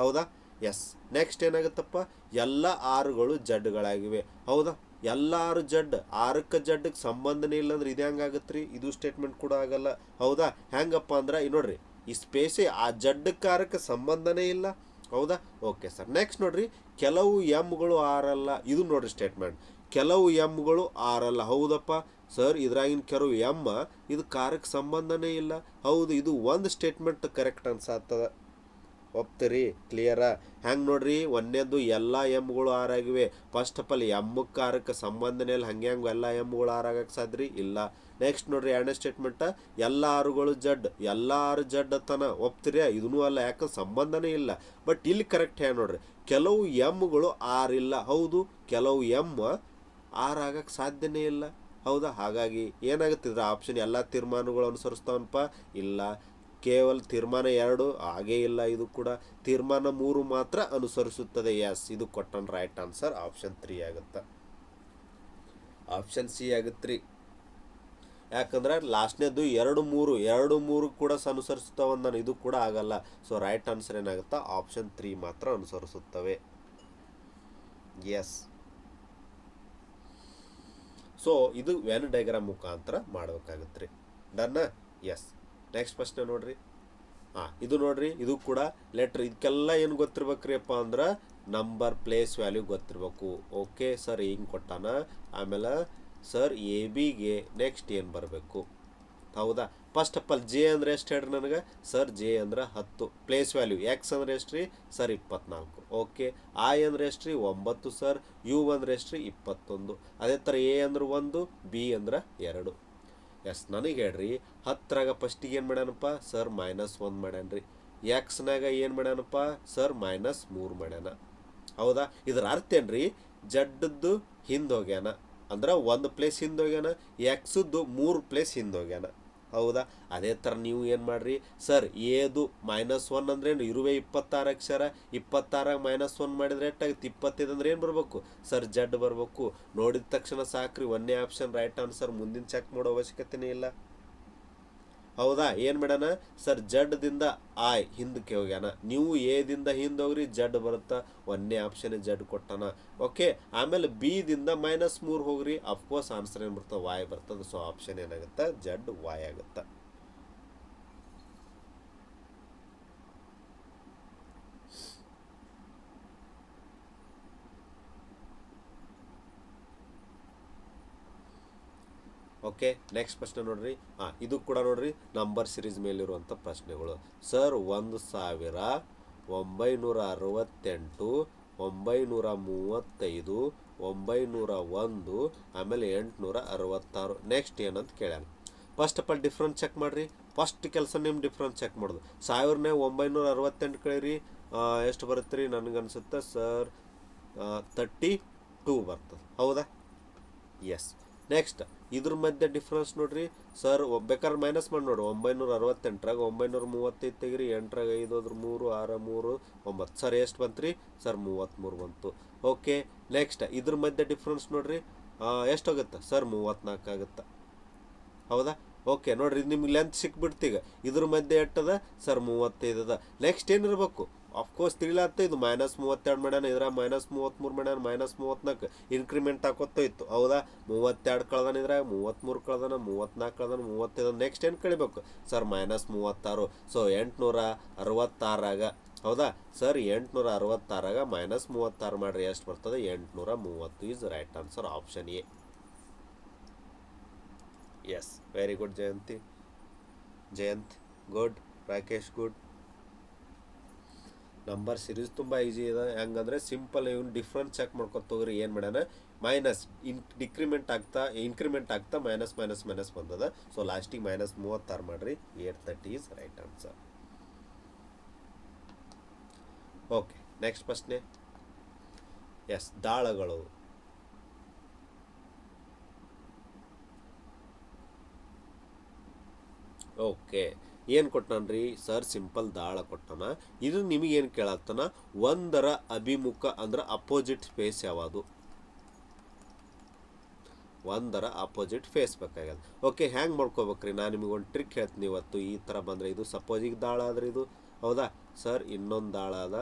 ಹೌದಾ? ಎಸ್. ನೆಕ್ಸ್ಟ್ ಏನಾಗುತ್ತಪ್ಪ? ಎಲ್ಲ ಆರುಗಳು ಜಡ್ಗಳಾಗಿವೆ. ಹೌದಾ? ಎಲ್ಲ ಆರು ಜಡ್, ಆರಕ್ಕೆ ಜಡ್ಗೆ ಸಂಬಂಧನೇ ಇಲ್ಲ. ಅಂದ್ರೆ ಇದು ಹೆಂಗಾಗತ್ತೆ ರೀ? ಇದು ಸ್ಟೇಟ್ಮೆಂಟ್ ಕೂಡ ಆಗಲ್ಲ. ಹೌದಾ? ಹೆಂಗಪ್ಪ ಅಂದ್ರೆ ನೋಡ್ರಿ, ಈ ಸ್ಪೇಸೇ ಆ ಜಡ್ಡಕ್ಕೆ ಆರಕ್ಕೆ ಸಂಬಂಧನೇ ಇಲ್ಲ. ಹೌದಾ? Okay sir. ನೆಕ್ಸ್ಟ್ ನೋಡ್ರಿ, ಕೆಲವು ಎಮ್ಗಳು ಆರಲ್ಲ. ಇದು ನೋಡ್ರಿ ಸ್ಟೇಟ್ಮೆಂಟ್. ಕೆಲವು ಎಮ್ಗಳು ಆರಲ್ಲ. ಹೌದಪ್ಪ ಸರ್, ಇದ್ರಾಗಿನ ಕೆಲವು ಎಮ್ಮ ಇದು ಕಾರಕ್ಕೆ ಸಂಬಂಧನೇ ಇಲ್ಲ. ಹೌದು, ಇದು ಒಂದು ಸ್ಟೇಟ್ಮೆಂಟ್ ಕರೆಕ್ಟ್ ಅನ್ಸಾಗ್ತದ. ಒಪ್ತೀರಿ? ಕ್ಲಿಯರಾ? ಹೆಂಗೆ ನೋಡ್ರಿ, ಒಂದೇದು ಎಲ್ಲ ಎಮ್ಗಳು ಆರಾಗಿವೆ. ಫಸ್ಟ್ ಆಫ್ ಆಲ್ ಎಮ್ಮಕ್ಕೆ ಆರಕ್ಕೆ ಸಂಬಂಧನೇ ಇಲ್ಲ. ಹೆಂಗೆ ಎಲ್ಲ ಎಮ್ಗಳು ಆರಾಗಕ್ಕೆ ಸಾಧ್ಯ ಇಲ್ಲ. ನೆಕ್ಸ್ಟ್ ನೋಡ್ರಿ, ಎರಡನೇ ಸ್ಟೇಟ್ಮೆಂಟ್, ಎಲ್ಲ ಆರುಗಳು ಜಡ್, ಎಲ್ಲ ಆರು ಜಡ್ ಅತ್ತನ. ಒಪ್ತೀರಿ? ಇದನ್ನೂ ಅಲ್ಲ, ಯಾಕಂದ್ರೆ ಸಂಬಂಧನೇ ಇಲ್ಲ. ಬಟ್ ಇಲ್ಲಿ ಕರೆಕ್ಟ್ ಹೇಳಿ ನೋಡ್ರಿ, ಕೆಲವು ಎಮ್ಗಳು ಆರಿಲ್ಲ. ಹೌದು, ಕೆಲವು ಎಮ್ ಆರಾಗಕ್ಕೆ ಸಾಧ್ಯನೇ ಇಲ್ಲ. ಹೌದಾ? ಹಾಗಾಗಿ ಏನಾಗುತ್ತಿದ್ರೆ ಆಪ್ಷನ್ ಎಲ್ಲ ತೀರ್ಮಾನಗಳು ಅನುಸರಿಸ್ತಾವನಪ್ಪ? ಇಲ್ಲ. ಕೇವಲ ತೀರ್ಮಾನ 2 ಹಾಗೇ ಇಲ್ಲ. ಇದು ಕೂಡ ತೀರ್ಮಾನ 3 ಮಾತ್ರ ಅನುಸರಿಸುತ್ತದೆ. ಎಸ್, ಇದು ಕೊಟ್ಟನ್ ರೈಟ್ ಆನ್ಸರ್ ಆಪ್ಷನ್ 3 ಆಗುತ್ತೆ. ಆಪ್ಷನ್ ಸಿ ಆಗುತ್ತೆ ರೀ. ಯಾಕಂದ್ರೆ ಲಾಸ್ಟ್ನೇದು 2 3 ಕೂಡ ಅನುಸರಿಸುತ್ತಾವಂದ, ಇದು ಕೂಡ ಆಗಲ್ಲ. ಸೊ ರೈಟ್ ಆನ್ಸರ್ ಏನಾಗುತ್ತಾ? ಆಪ್ಷನ್ 3 ಮಾತ್ರ ಅನುಸರಿಸುತ್ತವೆ. ಎಸ್. ಸೊ ಇದು ವೆನ್ ಡಯಾಗ್ರಾಮ್ ಮುಖಾಂತರ ಮಾಡಬೇಕಾಗತ್ತೆ ರೀ. ಡನ್ನ? ಎಸ್. ನೆಕ್ಸ್ಟ್ ಪ್ರಶ್ನೆ ನೋಡ್ರಿ. ಇದು ನೋಡ್ರಿ, ಇದು ಕೂಡ ಲೆಟ್ರ್. ಇದಕ್ಕೆಲ್ಲ ಏನು ಗೊತ್ತಿರ್ಬೇಕ್ರಿ ಅಪ್ಪ ಅಂದ್ರೆ ನಂಬರ್, ಪ್ಲೇಸ್, ವ್ಯಾಲ್ಯೂ ಗೊತ್ತಿರ್ಬೇಕು. ಓಕೆ ಸರ್, ಹಿಂಗೆ ಕೊಟ್ಟಾನ. ಆಮೇಲೆ ಸರ್ ಎ ಬಿಗೆ ನೆಕ್ಸ್ಟ್ ಏನು ಬರಬೇಕು? ಹೌದಾ? ಫಸ್ಟ್ ಆಫ್ ಆಲ್ ಜೆ ಅಂದರೆ ಎಷ್ಟು ಹೇಳ್ರಿ ನನಗೆ? ಸರ್ ಜೆ ಅಂದ್ರೆ 10. ಪ್ಲೇಸ್ ವ್ಯಾಲ್ಯೂ ಎಕ್ಸ್ ಅಂದ್ರೆ ಎಷ್ಟು ರೀ? ಸರ್ 24. ಓಕೆ. ಐ ಅಂದ್ರೆ ಎಷ್ಟು ರೀ? 9 ಸರ್. ಯು ಅಂದ್ರೆ ಎಷ್ಟು ರೀ? 21. ಅದೇ ಥರ ಎ ಅಂದ್ರೆ 1, ಬಿ ಅಂದ್ರೆ 2. ಎಸ್. ನನಗೆ ಹೇಳ್ರಿ, 10ರಾಗ ಫಸ್ಟಿಗೆ ಏನು ಮಾಡ್ಯಾನಪ್ಪ? ಸರ್ -1 ಮಾಡ್ಯಾನ್ರಿ. ಎಕ್ಸ್ನಾಗ ಏನು ಮಾಡ್ಯಾನಪ್ಪ? ಸರ್ -3 ಮಾಡ್ಯಾನ. ಹೌದಾ? ಇದ್ರ ಅರ್ಥ ಏನ್ರಿ? ಜಡ್ಡದ್ದು ಹಿಂದೆ ಹೋಗ್ಯಾನ ಅಂದ್ರೆ 1 ಪ್ಲೇಸ್ ಹಿಂದೆ ಹೋಗ್ಯಾನ, ಎಕ್ಸದ್ದು 3 ಪ್ಲೇಸ್ ಹಿಂದೆ ಹೋಗ್ಯಾನ. ಹೌದಾ? ಅದೇ ಥರ ನೀವು ಏನು ಮಾಡ್ರಿ, ಸರ್ ಏದು -1 ಅಂದ್ರೆ ಏನು? ಇರುವೆ 26 ಅಕ್ಷರ. 26 -1 ಮಾಡಿದ್ರೆ ಎಷ್ಟಾಗುತ್ತೆ? 25 ಅಂದ್ರೆ ಏನು ಬರಬೇಕು? ಸರ್ ಜಡ್ ಬರಬೇಕು. ನೋಡಿದ ತಕ್ಷಣ ಸಾಕ್ರಿ, ಒಂದೇ ಆಪ್ಷನ್ ರೈಟ್ ಆನ್ಸರ್. ಮುಂದಿನ ಚೆಕ್ ಮಾಡೋ ಅವಶ್ಯಕತೆನೇ ಇಲ್ಲ. ಹೌದಾ? ಏನು ಮಾಡ್ಯಾನ? ಸರ್ ಜಡ್ದಿಂದ ಆಯ್ ಹಿಂದಕ್ಕೆ ಹೋಗ್ಯಾನ. ನೀವು ಎದಿಂದ ಹಿಂದೆ ಹೋಗ್ರಿ, ಜಡ್ ಬರುತ್ತಾ? ಒಂದೇ ಆಪ್ಷನ್ ಜಡ್ ಕೊಟ್ಟಾನ. ಓಕೆ. ಆಮೇಲೆ ಬಿದಿಂದ -3 ಹೋಗ್ರಿ, ಅಫ್ಕೋರ್ಸ್ ಆನ್ಸರ್ ಏನು ಬರ್ತದೆ? ವಾಯ್ ಬರ್ತದೆ. ಸೊ ಆಪ್ಷನ್ ಏನಾಗುತ್ತೆ? ಜಡ್ ವಾಯ್ ಆಗುತ್ತೆ. ಓಕೆ. ನೆಕ್ಸ್ಟ್ ಪ್ರಶ್ನೆ ನೋಡ್ರಿ. ಇದು ಕೂಡ ನೋಡ್ರಿ ನಂಬರ್ ಸಿರೀಸ್ ಮೇಲಿರುವಂಥ ಪ್ರಶ್ನೆಗಳು. ಸರ್ 1968, 935, 901, ಆಮೇಲೆ 866. ನೆಕ್ಸ್ಟ್ ಏನಂತ ಕೇಳ್ಯಾನ. First of all difference check ಮಾಡಿರಿ. ಫಸ್ಟ್ ಕೆಲಸ ನಿಮ್ಮ ಡಿಫ್ರೆನ್ಸ್ ಚೆಕ್ ಮಾಡೋದು. 1968 ಕಳೀರಿ, ಎಷ್ಟು ಬರುತ್ತೆ ರೀ? ನನಗನ್ಸುತ್ತೆ ಸರ್ 32 ಬರ್ತದೆ. ಹೌದಾ? ಎಸ್. ನೆಕ್ಸ್ಟ್ ಇದ್ರ ಮಧ್ಯೆ ಡಿಫ್ರೆನ್ಸ್ ನೋಡ್ರಿ. ಸರ್ ಬೇಕಾದ್ರೆ ಮೈನಸ್ ಮಾಡಿ ನೋಡ್ರಿ. 968ರಾಗ 935 ತೆಗಿರಿ, 8ರಾಗ 5 ಹೋದ್ರೆ 3, 6, 3, 9. ಸರ್ ಎಷ್ಟು ಬಂತು ರೀ? ಸರ್ 33 ಬಂತು. ಓಕೆ. ನೆಕ್ಸ್ಟ್ ಇದ್ರ ಮಧ್ಯೆ ಡಿಫ್ರೆನ್ಸ್ ನೋಡ್ರಿ. ಎಷ್ಟು ಹೋಗುತ್ತೆ? ಸರ್ 34 ಆಗುತ್ತೆ. ಹೌದಾ? ಓಕೆ. ನೋಡ್ರಿ, ನಿಮ್ಗೆ ಲೆಂತ್ ಸಿಕ್ಬಿಡ್ತೀಗ. ಇದ್ರ ಮಧ್ಯೆ ಎಟ್ಟದ? ಸರ್ 35 ಅದ. ನೆಕ್ಸ್ಟ್ ಏನಿರ್ಬೇಕು? ಅಫ್ಕೋರ್ಸ್ ತಿಳಿಲಾತ. ಇದು -32 ಮಾಡ್ಯಾನ, ಇದ್ರ -33 ಮಾಡ್ಯಾನ, -34 ಇನ್ಕ್ರಿಮೆಂಟ್ ಹಾಕೋತೋಯ್ತು. ಹೌದಾ? 32 ಕಳ್ದಾನ, ಇದ್ರಾಗ 33 ಕಳ್ದಾನ, 34 ಕಳ್ದಾನ, 35. ನೆಕ್ಸ್ಟ್ ಏನು ಕಳಿಬೇಕು? ಸರ್ -36. ಸೊ 866ಆಗ, ಹೌದಾ ಸರ್? 866ಆಗ -36 ಮಾಡ್ರಿ, ಎಷ್ಟು ಬರ್ತದೆ? 830 is right answer option A. Yes. Very good Jayant good. Rakesh good. Number series ತುಂಬ ಈಸಿ ಇದೆ. ಹೆಂಗಂದ್ರೆ ಸಿಂಪಲ್. ಇವ್ನು ಡಿಫ್ರೆನ್ಸ್ ಚೆಕ್ ಮಾಡ್ಕೊತ ಹೋಗ್ರಿ. ಏನು ಮಾಡ್ಯಾನ? ಮೈನಸ್ ಇನ್ಕ್ರಿಮೆಂಟ್ ಆಗ್ತಾ ಮೈನಸ್ ಬಂದದ. ಸೊ ಲಾಸ್ಟಿಗೆ -36 ಮಾಡ್ರಿ, 830 is right answer. Okay. Next ಪ್ರಶ್ನೆ. ಎಸ್. ದಾಳಗಳು. ಓಕೆ. ಏನು ಕೊಟ್ಟಾನ್ರಿ? ಸರ್ ಸಿಂಪಲ್ ದಾಳ ಕೊಟ್ಟಾನ. ಇದು ನಿಮಗೇನು ಕೇಳತ್ತಾನ? ಒಂದರ ಅಭಿಮುಖ ಅಂದ್ರೆ ಅಪೋಸಿಟ್ ಫೇಸ್ ಯಾವುದು? ಒಂದರ ಅಪೋಸಿಟ್ ಫೇಸ್ ಬೇಕಾಗ್ಯದ. ಓಕೆ. ಹ್ಯಾಂಗೆ ಮಾಡ್ಕೋಬೇಕ್ರಿ? ನಾನು ನಿಮಗೆ ಒಂದು ಟ್ರಿಕ್ ಹೇಳ್ತೀನಿ ಇವತ್ತು. ಈ ಥರ ಬಂದರೆ ಇದು ಸಪೋಸಿಗೆ ದಾಳ ಆದ್ರೆ ಇದು, ಹೌದಾ ಸರ್? ಇನ್ನೊಂದು ದಾಳ ಅದ.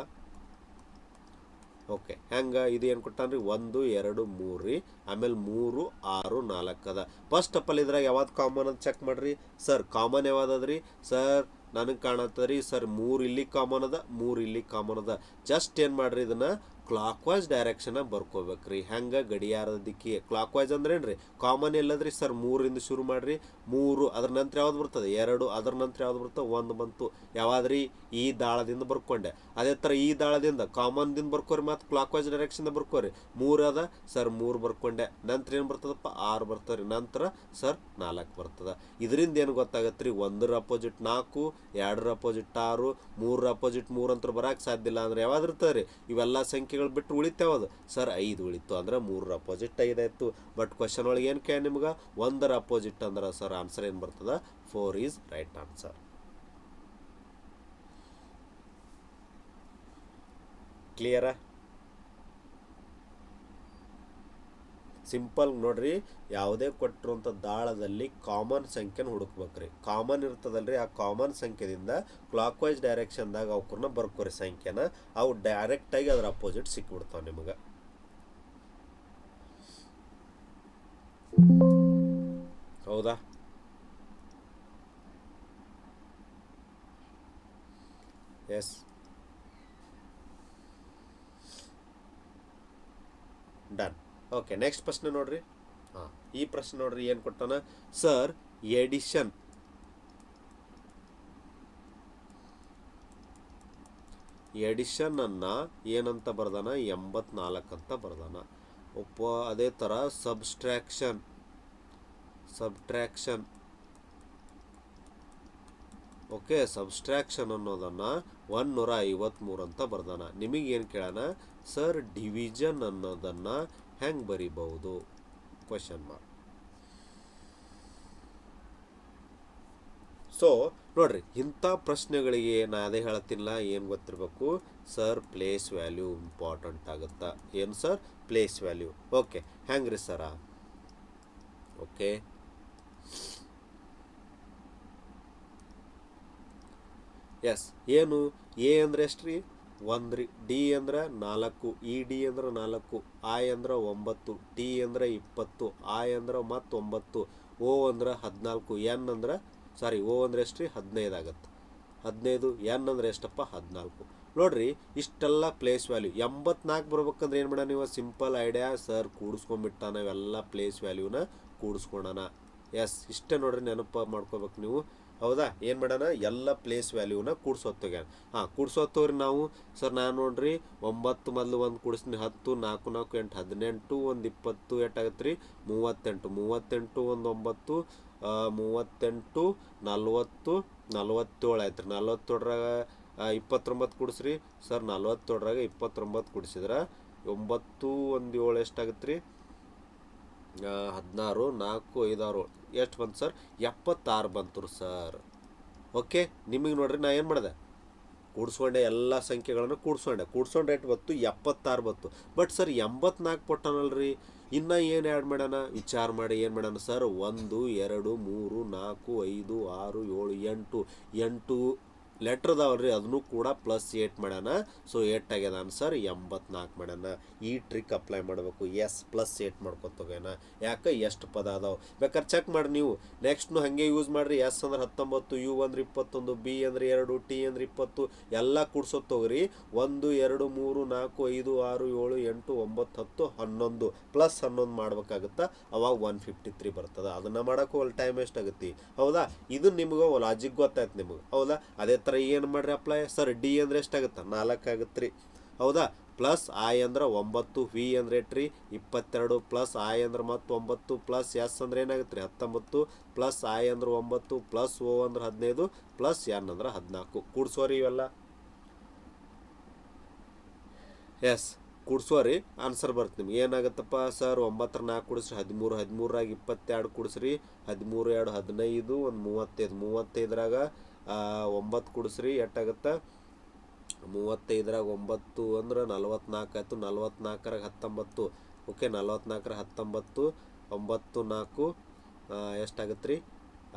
ಓಕೆ. ಹೆಂಗೆ? ಇದು ಏನು ಕೊಟ್ಟಾನ್ರಿ? 1 2 3 ರೀ, ಆಮೇಲೆ 3 6 4 ಅದ. ಫಸ್ಟ್ ಆಫ್ ಆಲ್ ಇದ್ರಾಗ ಯಾವ್ದು ಕಾಮನ್ ಅಂತ ಚೆಕ್ ಮಾಡ್ರಿ. Sir common ಯಾವ್ದದ್ರಿ? ಸರ್ ನನಗೆ ಕಾಣತ್ತದ್ರಿ ಸರ್ 3 ಇಲ್ಲಿ ಕಾಮನ್ ಅದ, 3 ಇಲ್ಲಿ ಕಾಮನ್ ಅದ. ಜಸ್ಟ್ ಏನು ಮಾಡ್ರಿ, ಇದನ್ನ ಕ್ಲಾಕ್ ವೈಸ್ ಡೈರೆಕ್ಷನ್ ಬರ್ಕೋಬೇಕ್ರಿ. ಹೆಂಗೆ ಗಡಿಯಾರದ ದಿಕ್ಕಿಗೆ ಕ್ಲಾಕ್ ವೈಸ್ ಅಂದ್ರೆ ಏನ್ರಿ ಕಾಮನ್ ಎಲ್ಲದ್ರಿ ಸರ್ 3ರಿಂದ ಶುರು ಮಾಡ್ರಿ. 3 ಅದ್ರ ನಂತರ ಯಾವ್ದು ಬರ್ತದೆ 2, ಅದ್ರ ನಂತರ ಯಾವ್ದು ಬರ್ತದೆ 1 ಬಂತು. ಯಾವಾದ್ರಿ ಈ ದಾಳದಿಂದ ಬರ್ಕೊಂಡೆ. ಅದೇ ಥರ ಈ ದಾಳದಿಂದ ಕಾಮನ್ದಿಂದ ಬರ್ಕೋರಿ, ಮತ್ತು ಕ್ಲಾಕ್ ವೈಸ್ ಡೈರೆಕ್ಷನ್ ಬರ್ಕೋರಿ. 3 ಅದ ಸರ್ 3 ಬರ್ಕೊಂಡೆ. ನಂತರ ಏನು ಬರ್ತದಪ್ಪ 6 ಬರ್ತದೆ ರೀ. ನಂತರ ಸರ್ 4 ಬರ್ತದೆ. ಇದರಿಂದ ಏನು ಗೊತ್ತಾಗತ್ತೆ ರೀ, 1ರ ಅಪೋಸಿಟ್ 4, 2ರ ಅಪೋಸಿಟ್ 6, 3ರ ಅಪೋಸಿಟ್ 3 ಅಂತ ಬರಕ್ಕೆ ಸಾಧ್ಯ ಇಲ್ಲ. ಅಂದ್ರೆ ಯಾವ್ದು ಇರ್ತದೆ ರೀ, ಇವೆಲ್ಲ ಸಂಖ್ಯೆಗಳು ಬಿಟ್ಟು ಉಳಿತಾವದು ಸರ್ 5 ಉಳಿತು. ಅಂದ್ರೆ 3ರ ಅಪೋಸಿಟ್ 5 ಆಯ್ತು. ಬಟ್ ಕ್ವಶನ್ ಒಳಗೆ ಏನು ಕೇಳಿ ನಿಮ್ಗೆ 1ರ ಅಪೋಸಿಟ್ ಅಂದ್ರೆ ಸರ್ ಆನ್ಸರ್ ಏನು ಬರ್ತದ 4 ಈಸ್ ರೈಟ್ ಆನ್ಸರ್. ಕ್ಲಿಯರಾ? ಸಿಂಪಲ್ ನೋಡ್ರಿ, ಯಾವುದೇ ಕೊಟ್ಟಿರುವಂಥ ದಾಳದಲ್ಲಿ ಕಾಮನ್ ಸಂಖ್ಯೆನ ಹುಡುಕ್ಬೇಕ್ರಿ. ಕಾಮನ್ ಇರ್ತದಲ್ರಿ, ಆ ಕಾಮನ್ ಸಂಖ್ಯೆದಿಂದ ಕ್ಲಾಕ್ ವೈಸ್ ಡೈರೆಕ್ಷನ್ದಾಗ ಅವಕ್ಕನ್ನ ಬರ್ಕೋರಿ ಸಂಖ್ಯೆನ. ಅವು ಡೈರೆಕ್ಟಾಗಿ ಅದ್ರ ಅಪೋಸಿಟ್ ಸಿಕ್ಬಿಡ್ತಾವೆ ನಿಮಗೆ. ಹೌದಾ? S, done. ಓಕೆ, ನೆಕ್ಸ್ಟ್ ಪ್ರಶ್ನೆ ನೋಡ್ರಿ. ಹಾಂ, ಈ ಪ್ರಶ್ನೆ ನೋಡ್ರಿ ಏನು ಕೊಟ್ಟಾನ ಸರ್. ಎಡಿಷನ್ ಅನ್ನ ಏನಂತ ಬರ್ದಾನ 84 ಅಂತ ಬರ್ದಾನ. ಅದೇ ಥರ ಸಬ್ಟ್ರಾಕ್ಷನ್ ಓಕೆ, ಸಬ್ಸ್ಟ್ರಾಕ್ಷನ್ ಅನ್ನೋದನ್ನು 153 ಅಂತ ಬರ್ದಾನ. ನಿಮಗೇನು ಕೇಳೋಣ ಸರ್, ಡಿವಿಷನ್ ಅನ್ನೋದನ್ನು ಹೆಂಗೆ ಬರಿಬಹುದು ಕ್ವಶನ್ ಮಾರ್ಕ್. ಸೊ ನೋಡ್ರಿ, ಇಂಥ ಪ್ರಶ್ನೆಗಳಿಗೆ ನಾ ಅದೇ ಹೇಳ್ತಿಲ್ಲ, ಏನು ಗೊತ್ತಿರಬೇಕು ಸರ್, ಪ್ಲೇಸ್ ವ್ಯಾಲ್ಯೂ ಇಂಪಾರ್ಟೆಂಟ್ ಆಗುತ್ತಾ. ಏನು ಸರ್, ಪ್ಲೇಸ್ ವ್ಯಾಲ್ಯೂ. ಓಕೆ, ಹೆಂಗ್ರಿ ಸರ? Okay, yes. ಏನು ಎ ಅಂದ್ರೆ ಎಷ್ಟು ರೀ 1 ರೀ, ಡಿ ಅಂದ್ರೆ 4, ಇ ಡಿ ಅಂದ್ರೆ 4, ಐ ಅಂದ್ರೆ 9, ಟಿ ಅಂದ್ರೆ 20, ಐ ಅಂದ್ರೆ ಮತ್ತು 9, ಓ ಅಂದ್ರೆ 14, ಎನ್ ಅಂದ್ರೆ ಸಾರಿ ಓ ಅಂದ್ರೆ ಎಷ್ಟು ರೀ 15 ಆಗತ್ತೆ. 15, ಎನ್ ಅಂದ್ರೆ ಎಷ್ಟಪ್ಪ 14. ನೋಡ್ರಿ, ಇಷ್ಟೆಲ್ಲ ಪ್ಲೇಸ್ ವ್ಯಾಲ್ಯೂ 84 ಬರ್ಬೇಕಂದ್ರೆ ಏನು ಮಾಡೋಣ, ನೀವು ಸಿಂಪಲ್ ಐಡಿಯಾ ಸರ್, ಕೂಡಿಸ್ಕೊಂಡ್ಬಿಟ್ಟಾನ ಇವೆಲ್ಲ ಪ್ಲೇಸ್ ವ್ಯಾಲ್ಯೂನ ಕೂಡಿಸ್ಕೊಳೋಣ. ಎಸ್, ಇಷ್ಟೇ ನೋಡ್ರಿ, ನೆನಪು ಮಾಡ್ಕೋಬೇಕು ನೀವು. ಹೌದಾ? ಏನು ಮಾಡೋಣ, ಎಲ್ಲ ಪ್ಲೇಸ್ ವ್ಯಾಲ್ಯೂನ ಕೂಡ್ಸೋತ್ತೋಗ್ಯಾನ. ಹಾಂ, ಕೂಡ್ಸೋತ್ತವ್ರಿ ನಾವು ಸರ್. ನಾನು ನೋಡ್ರಿ 9 ಮೊದಲು 1 ಕೂಡಿಸ್ತೀನಿ, 10, 4 4 8 18, 1 20 ಎಷ್ಟಾಗತ್ತೆ ರೀ 38, 38 1 9, 38 40 47 ಆಯ್ತು ರೀ. 47ರಾಗ 29 ಕೂಡಿಸ್ರಿ ಸರ್. 47ರಾಗ 29 ಕೂಡಿಸಿದ್ರೆ 9 1 7 ಎಷ್ಟಾಗತ್ತೆ ರೀ 16, 4 5 6 ಎಷ್ಟು ಬಂತು ಸರ್ 76 ಬಂತು ಸರ್. ಓಕೆ, ನಿಮಗೆ ನೋಡ್ರಿ ನಾ ಏನು ಮಾಡಿದೆ, ಕೂಡಿಸ್ಕೊಂಡೆ ಎಲ್ಲ ಸಂಖ್ಯೆಗಳನ್ನು ಕೂಡ್ಸ್ಕೊಂಡೆ ಎಷ್ಟು ಬಂತು 76 ಬಂತು. ಬಟ್ ಸರ್ 84 ಕೊಟ್ಟಾನಲ್ರಿ, ಇನ್ನು ಏನು ಆ್ಯಡ್ ಮಾಡೋಣ ವಿಚಾರ ಮಾಡಿ. ಏನು ಮಾಡೋಣ ಸರ್, 1 2 3 4 5 6 7 8 ಲೆಟ್ರ್ ಅದಾವಲ್ರಿ, ಅದನ್ನು ಕೂಡ +8 ಮಾಡೋಣ. ಸೊ 8 ಆಗ್ಯದ ಆನ್ಸರ್ 84 ಮಾಡೋಣ. ಈ ಟ್ರಿಕ್ ಅಪ್ಲೈ ಮಾಡಬೇಕು. ಎಸ್, +8 ಮಾಡ್ಕೊತೋಗೋಣ. ಯಾಕೆ ಎಷ್ಟು ಪದ ಅದಾವೆ ಬೇಕಾದ್ರೆ ಚೆಕ್ ಮಾಡಿ ನೀವು. ನೆಕ್ಸ್ಟ್ನು ಹಾಗೆ ಯೂಸ್ ಮಾಡಿರಿ. ಎಸ್ ಅಂದ್ರೆ 19, ಯು ಅಂದ್ರೆ 21, ಬಿ ಅಂದ್ರೆ 2, ಟಿ ಅಂದ್ರೆ 20 ಎಲ್ಲ ಕೂಡ್ಸೋತೋಗ್ರಿ. 1 2 3 4 5 6 7 8 9 10 11 +11 ಮಾಡ್ಬೇಕಾಗುತ್ತಾ, ಅವಾಗ 153 ಬರ್ತದೆ. ಅದನ್ನು ಮಾಡೋಕ್ಕೂ ಅಲ್ಲಿ ಟೈಮ್ ಎಷ್ಟಾಗುತ್ತೆ. ಹೌದಾ? ಇದು ನಿಮ್ಗೆ ಲಾಜಿಕ್ ಗೊತ್ತಾಯ್ತು ನಿಮಗೆ. ಹೌದಾ? ಅದೇ ಥರ ಏನು ಮಾಡ್ರಿ ಅಪ್ಲೈ ಸರ್. ಡಿ ಅಂದ್ರೆ ಎಷ್ಟಾಗುತ್ತೆ 4 ಆಗುತ್ತೆ ರೀ. ಹೌದಾ? ಪ್ಲಸ್ ಐ ಅಂದ್ರೆ 9, ವಿ ಅಂದ್ರೆ ಎಷ್ಟು ರೀ 22, ಪ್ಲಸ್ ಐ ಅಂದ್ರೆ ಮತ್ತು 9, ಪ್ಲಸ್ ಎಸ್ ಅಂದ್ರೆ ಏನಾಗುತ್ತೆ ರೀ 19, ಪ್ಲಸ್ ಐ ಅಂದ್ರೆ 9, ಪ್ಲಸ್ ಓ ಅಂದ್ರೆ 15, ಪ್ಲಸ್ ಎನ್ ಅಂದ್ರೆ 14. ಕೂಡ್ಸೋರಿ ಇವೆಲ್ಲ. ಎಸ್, ಕೂಡ್ಸೋರಿ ಆನ್ಸರ್ ಬರುತ್ತೆ ನಿಮ್ಗೆ. ಏನಾಗುತ್ತಪ್ಪ ಸರ್, 9 4 ಕೂಡಿಸ್ರಿ 13, 13ರಾಗ 22 ಕೂಡಿಸ್ರಿ 13 2 15, 1 35, 35ರಾಗ 9 ಕೂಡಿಸ್ರಿ ಎಷ್ಟಾಗುತ್ತೆ 35ರಾಗ 9 ಅಂದ್ರೆ 44 ಆಯಿತು. 44ರಾಗ 19, ಓಕೆ 44ರಾಗ 19, 9 4 ಎಷ್ಟಾಗುತ್ತೆ ರೀ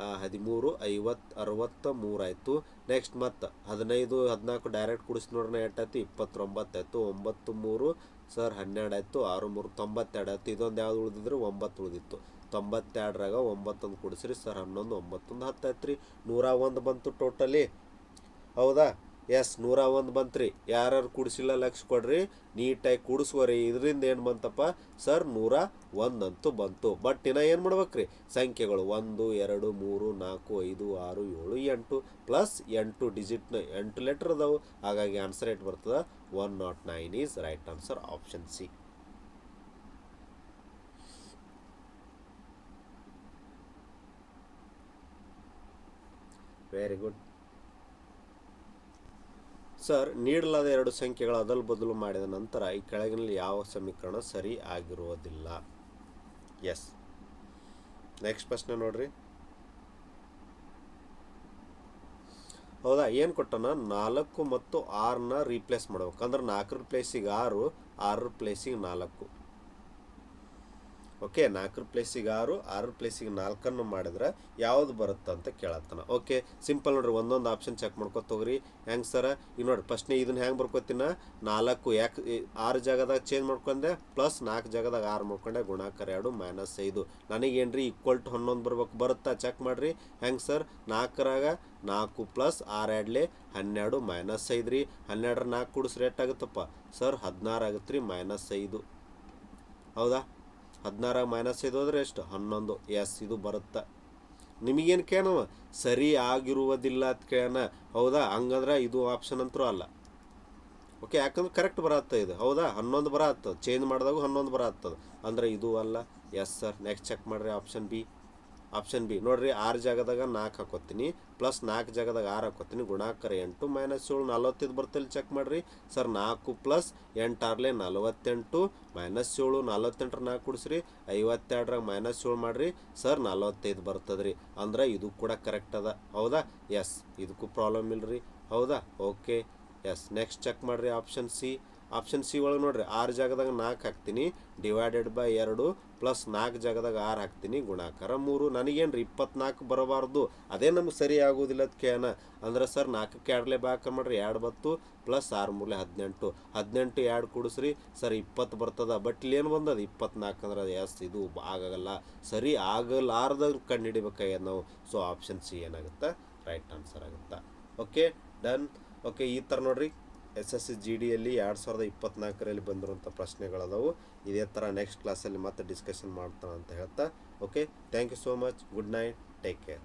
13, 50 63 ಆಯಿತು. ನೆಕ್ಸ್ಟ್ ಮತ್ತು 15 14 ಡೈರೆಕ್ಟ್ ಕೂಡಿಸಿ ನೋಡ್ರಿ ಎಷ್ಟಾಯ್ತು 29 ಆಯಿತು. 9 3 ಸರ್ 12 ಆಯಿತು. 6 3 92 ಆಯಿತು. ಇದೊಂದು ಯಾವ್ದು ಉಳಿದಿದ್ರು 9 ಉಳಿದಿತ್ತು. 92ರಾಗ 9 ಕೂಡಿಸ್ರಿ ಸರ್ 11, 9 10 ಆಯ್ತು ರೀ. 101 ಬಂತು ಟೋಟಲಿ. ಹೌದಾ? ಎಸ್ 101 ಬಂತ್ರಿ. ಯಾರು ಕೂಡಿಸಿಲ್ಲ ಲಕ್ಷ ಕೊಡ್ರಿ, ನೀಟಾಗಿ ಕೂಡಿಸ್ಕೋರಿ. ಇದರಿಂದ ಏನು ಬಂತಪ್ಪ ಸರ್ 101 ಅಂತೂ ಬಂತು. ಬಟ್ ಇನ್ನು ಏನು ಮಾಡ್ಬೇಕ್ರಿ, ಸಂಖ್ಯೆಗಳು 1 2 3 4 5 6 7 8 ಪ್ಲಸ್ 8 ಡಿಜಿಟ್ನ 8 ಲೆಟರ್ ಅದಾವು. ಹಾಗಾಗಿ ಆನ್ಸರ್ ಏಟ್ ಬರ್ತದೆ 109 is right answer, option C. Very good sir. ನೀಡಲಾದ ಎರಡು ಸಂಖ್ಯೆಗಳ ಅದಲು ಬದಲು ಮಾಡಿದ ನಂತರ ಈ ಕೆಳಗಿನಲ್ಲಿ ಯಾವ ಸಮೀಕರಣ ಸರಿ ಆಗಿರುವುದಿಲ್ಲ? ಎಸ್. ನೆಕ್ಸ್ಟ್ ಪ್ರಶ್ನೆ ನೋಡ್ರಿ. ಹೌದಾ, ಏನು ಕೊಟ್ಟನ 4 ಮತ್ತು 6ನ ರೀಪ್ಲೇಸ್ ಮಾಡ್ಬೇಕು. ಅಂದ್ರೆ 4 ಪ್ಲೇಸಿಗೆ 6, 6 ಪ್ಲೇಸಿಗೆ 4. ಓಕೆ, 4 ಪ್ಲೇಸಿಗೆ 6, 6 ಪ್ಲೇಸಿಗೆ 4 ಮಾಡಿದ್ರೆ ಯಾವ್ದು ಬರುತ್ತೆ ಅಂತ ಕೇಳತ್ತಾನ. ಓಕೆ, ಸಿಂಪಲ್ ನೋಡ್ರಿ, ಒಂದೊಂದು ಆಪ್ಷನ್ ಚೆಕ್ ಮಾಡ್ಕೊತ ಹೋಗ್ರಿ. ಹೆಂಗೆ ಸರ, ಈಗ ನೋಡ್ರಿ ಫಸ್ಟ್ನೇ ಇದನ್ನ ಹೆಂಗೆ ಬರ್ಕೋತೀನ 4 ಯಾಕೆ 6 ಜಾಗದಾಗ ಚೇಂಜ್ ಮಾಡ್ಕೊಂಡೆ, ಪ್ಲಸ್ 4 ಜಾಗದಾಗ 6 ಮಾಡ್ಕೊಂಡೆ, ಗುಣಾಕಾರ 2 -5. ನನಗೇನ್ರಿ ಈಕ್ವಲ್ ಟು 11 ಬರ್ಬೇಕು. ಬರುತ್ತಾ ಚೆಕ್ ಮಾಡ್ರಿ. ಹೆಂಗೆ ಸರ್, 4ರಾಗ 4 ಪ್ಲಸ್ 6 ಆಡ್ಲೆ 12 -5 ರೀ. 12 4 ಕೂಡಿಸ್ರೆ ಎಷ್ಟಾಗುತ್ತಪ್ಪ ಸರ್ 16 ಆಗುತ್ತೆ ರೀ, -5. ಹೌದಾ, 16 -5 ಹೋದ್ರೆ ಎಷ್ಟು 11. ಎಸ್, ಇದು ಬರುತ್ತೆ. ನಿಮಗೇನು ಕೇಳವ ಸರಿ ಆಗಿರುವುದಿಲ್ಲ ಅಂತ ಕೇಳೋಣ. ಹೌದಾ, ಹಂಗಂದ್ರೆ ಇದು ಆಪ್ಷನ್ ಅಂತೂ ಅಲ್ಲ. ಓಕೆ, ಯಾಕಂದ್ರೆ ಕರೆಕ್ಟ್ ಬರತ್ತ ಇದು. ಹೌದಾ, 11 ಬರತ್ತದ, ಚೇಂಜ್ ಮಾಡಿದಾಗ 11 ಬರತ್ತದ, ಅಂದ್ರೆ ಇದು ಅಲ್ಲ. Yes sir. ನೆಕ್ಸ್ಟ್ ಚೆಕ್ ಮಾಡ್ರಿ, ಆಪ್ಷನ್ ಬಿ. ಆಪ್ಷನ್ ಬಿ ನೋಡ್ರಿ, 6 ಜಾಗದಾಗ 4 ಹಾಕೋತೀನಿ, ಪ್ಲಸ್ 4 ಜಾಗದಾಗ 6 ಹಾಕೋತೀನಿ, ಗುಣಾಕಾರ 8 -7 45 ಬರ್ತಿಲ್ಲ. ಚೆಕ್ ಮಾಡ್ರಿ ಸರ್. 4 ಪ್ಲಸ್ 8 ಆರ್ಲೆ 48 -7 48 4 ಕುಡಿಸ್ರಿ 52 -7 ಮಾಡ್ರಿ ಸರ್ 45 ಬರ್ತದ್ರಿ. ಅಂದ್ರೆ ಇದು ಕೂಡ ಕರೆಕ್ಟ್ ಅದ. ಹೌದಾ, ಎಸ್, ಇದಕ್ಕೂ ಪ್ರಾಬ್ಲಮ್ ಇಲ್ರಿ. ಹೌದಾ, ಓಕೆ, ಎಸ್. ನೆಕ್ಸ್ಟ್ ಚೆಕ್ ಮಾಡ್ರಿ, ಆಪ್ಷನ್ ಸಿ. ಆಪ್ಷನ್ ಸಿ ಒಳಗೆ ನೋಡ್ರಿ, 6 ಜಾಗದಾಗ 4 ಹಾಕ್ತೀನಿ, ಡಿವೈಡೆಡ್ ಬೈ 2 ಪ್ಲಸ್ 4 ಜಾಗದಾಗ 6 ಹಾಕ್ತೀನಿ, ಗುಣಾಕಾರ 3. ನನಗೇನ್ರಿ 24 ಬರಬಾರ್ದು, ಅದೇ ನಮ್ಗೆ ಸರಿ ಆಗೋದಿಲ್ಲ ಅಂತ ಕೇಳೋಣ. ಅಂದ್ರೆ ಸರ್ 4ಕ್ಕೆ 2 ಬ್ಯಾಕ್ ಮಾಡ್ರಿ, 2 ಬತ್ತು, ಪ್ಲಸ್ 6 3 18 18 2 ಕೂಡಿಸ್ರಿ ಸರ್ 20 ಬರ್ತದ. ಬಟ್ ಇಲ್ಲಿ ಏನು ಬಂದದ 24 ಅಂದ್ರೆ ಎಸ್, ಇದು ಆಗಲ್ಲ, ಸರಿ ಆಗಲಾರ್ದ ಕಂಡು ಹಿಡಿಬೇಕಾಗ್ಯದ ನಾವು. ಸೊ ಆಪ್ಷನ್ ಸಿ ಏನಾಗುತ್ತೆ, ರೈಟ್ ಆನ್ಸರ್ ಆಗುತ್ತೆ. Okay, done. ಓಕೆ, ಈ ಥರ ನೋಡ್ರಿ SSC GDಯಲ್ಲಿ 2024ರಲ್ಲಿ ಬಂದಿರುವಂಥ ಪ್ರಶ್ನೆಗಳದವು. ಇದೇ ಥರ ನೆಕ್ಸ್ಟ್ ಕ್ಲಾಸಲ್ಲಿ ಮತ್ತೆ ಡಿಸ್ಕಷನ್ ಮಾಡ್ತಾನೆ ಅಂತ ಹೇಳ್ತಾ, okay, thank you so much. Good night, take care.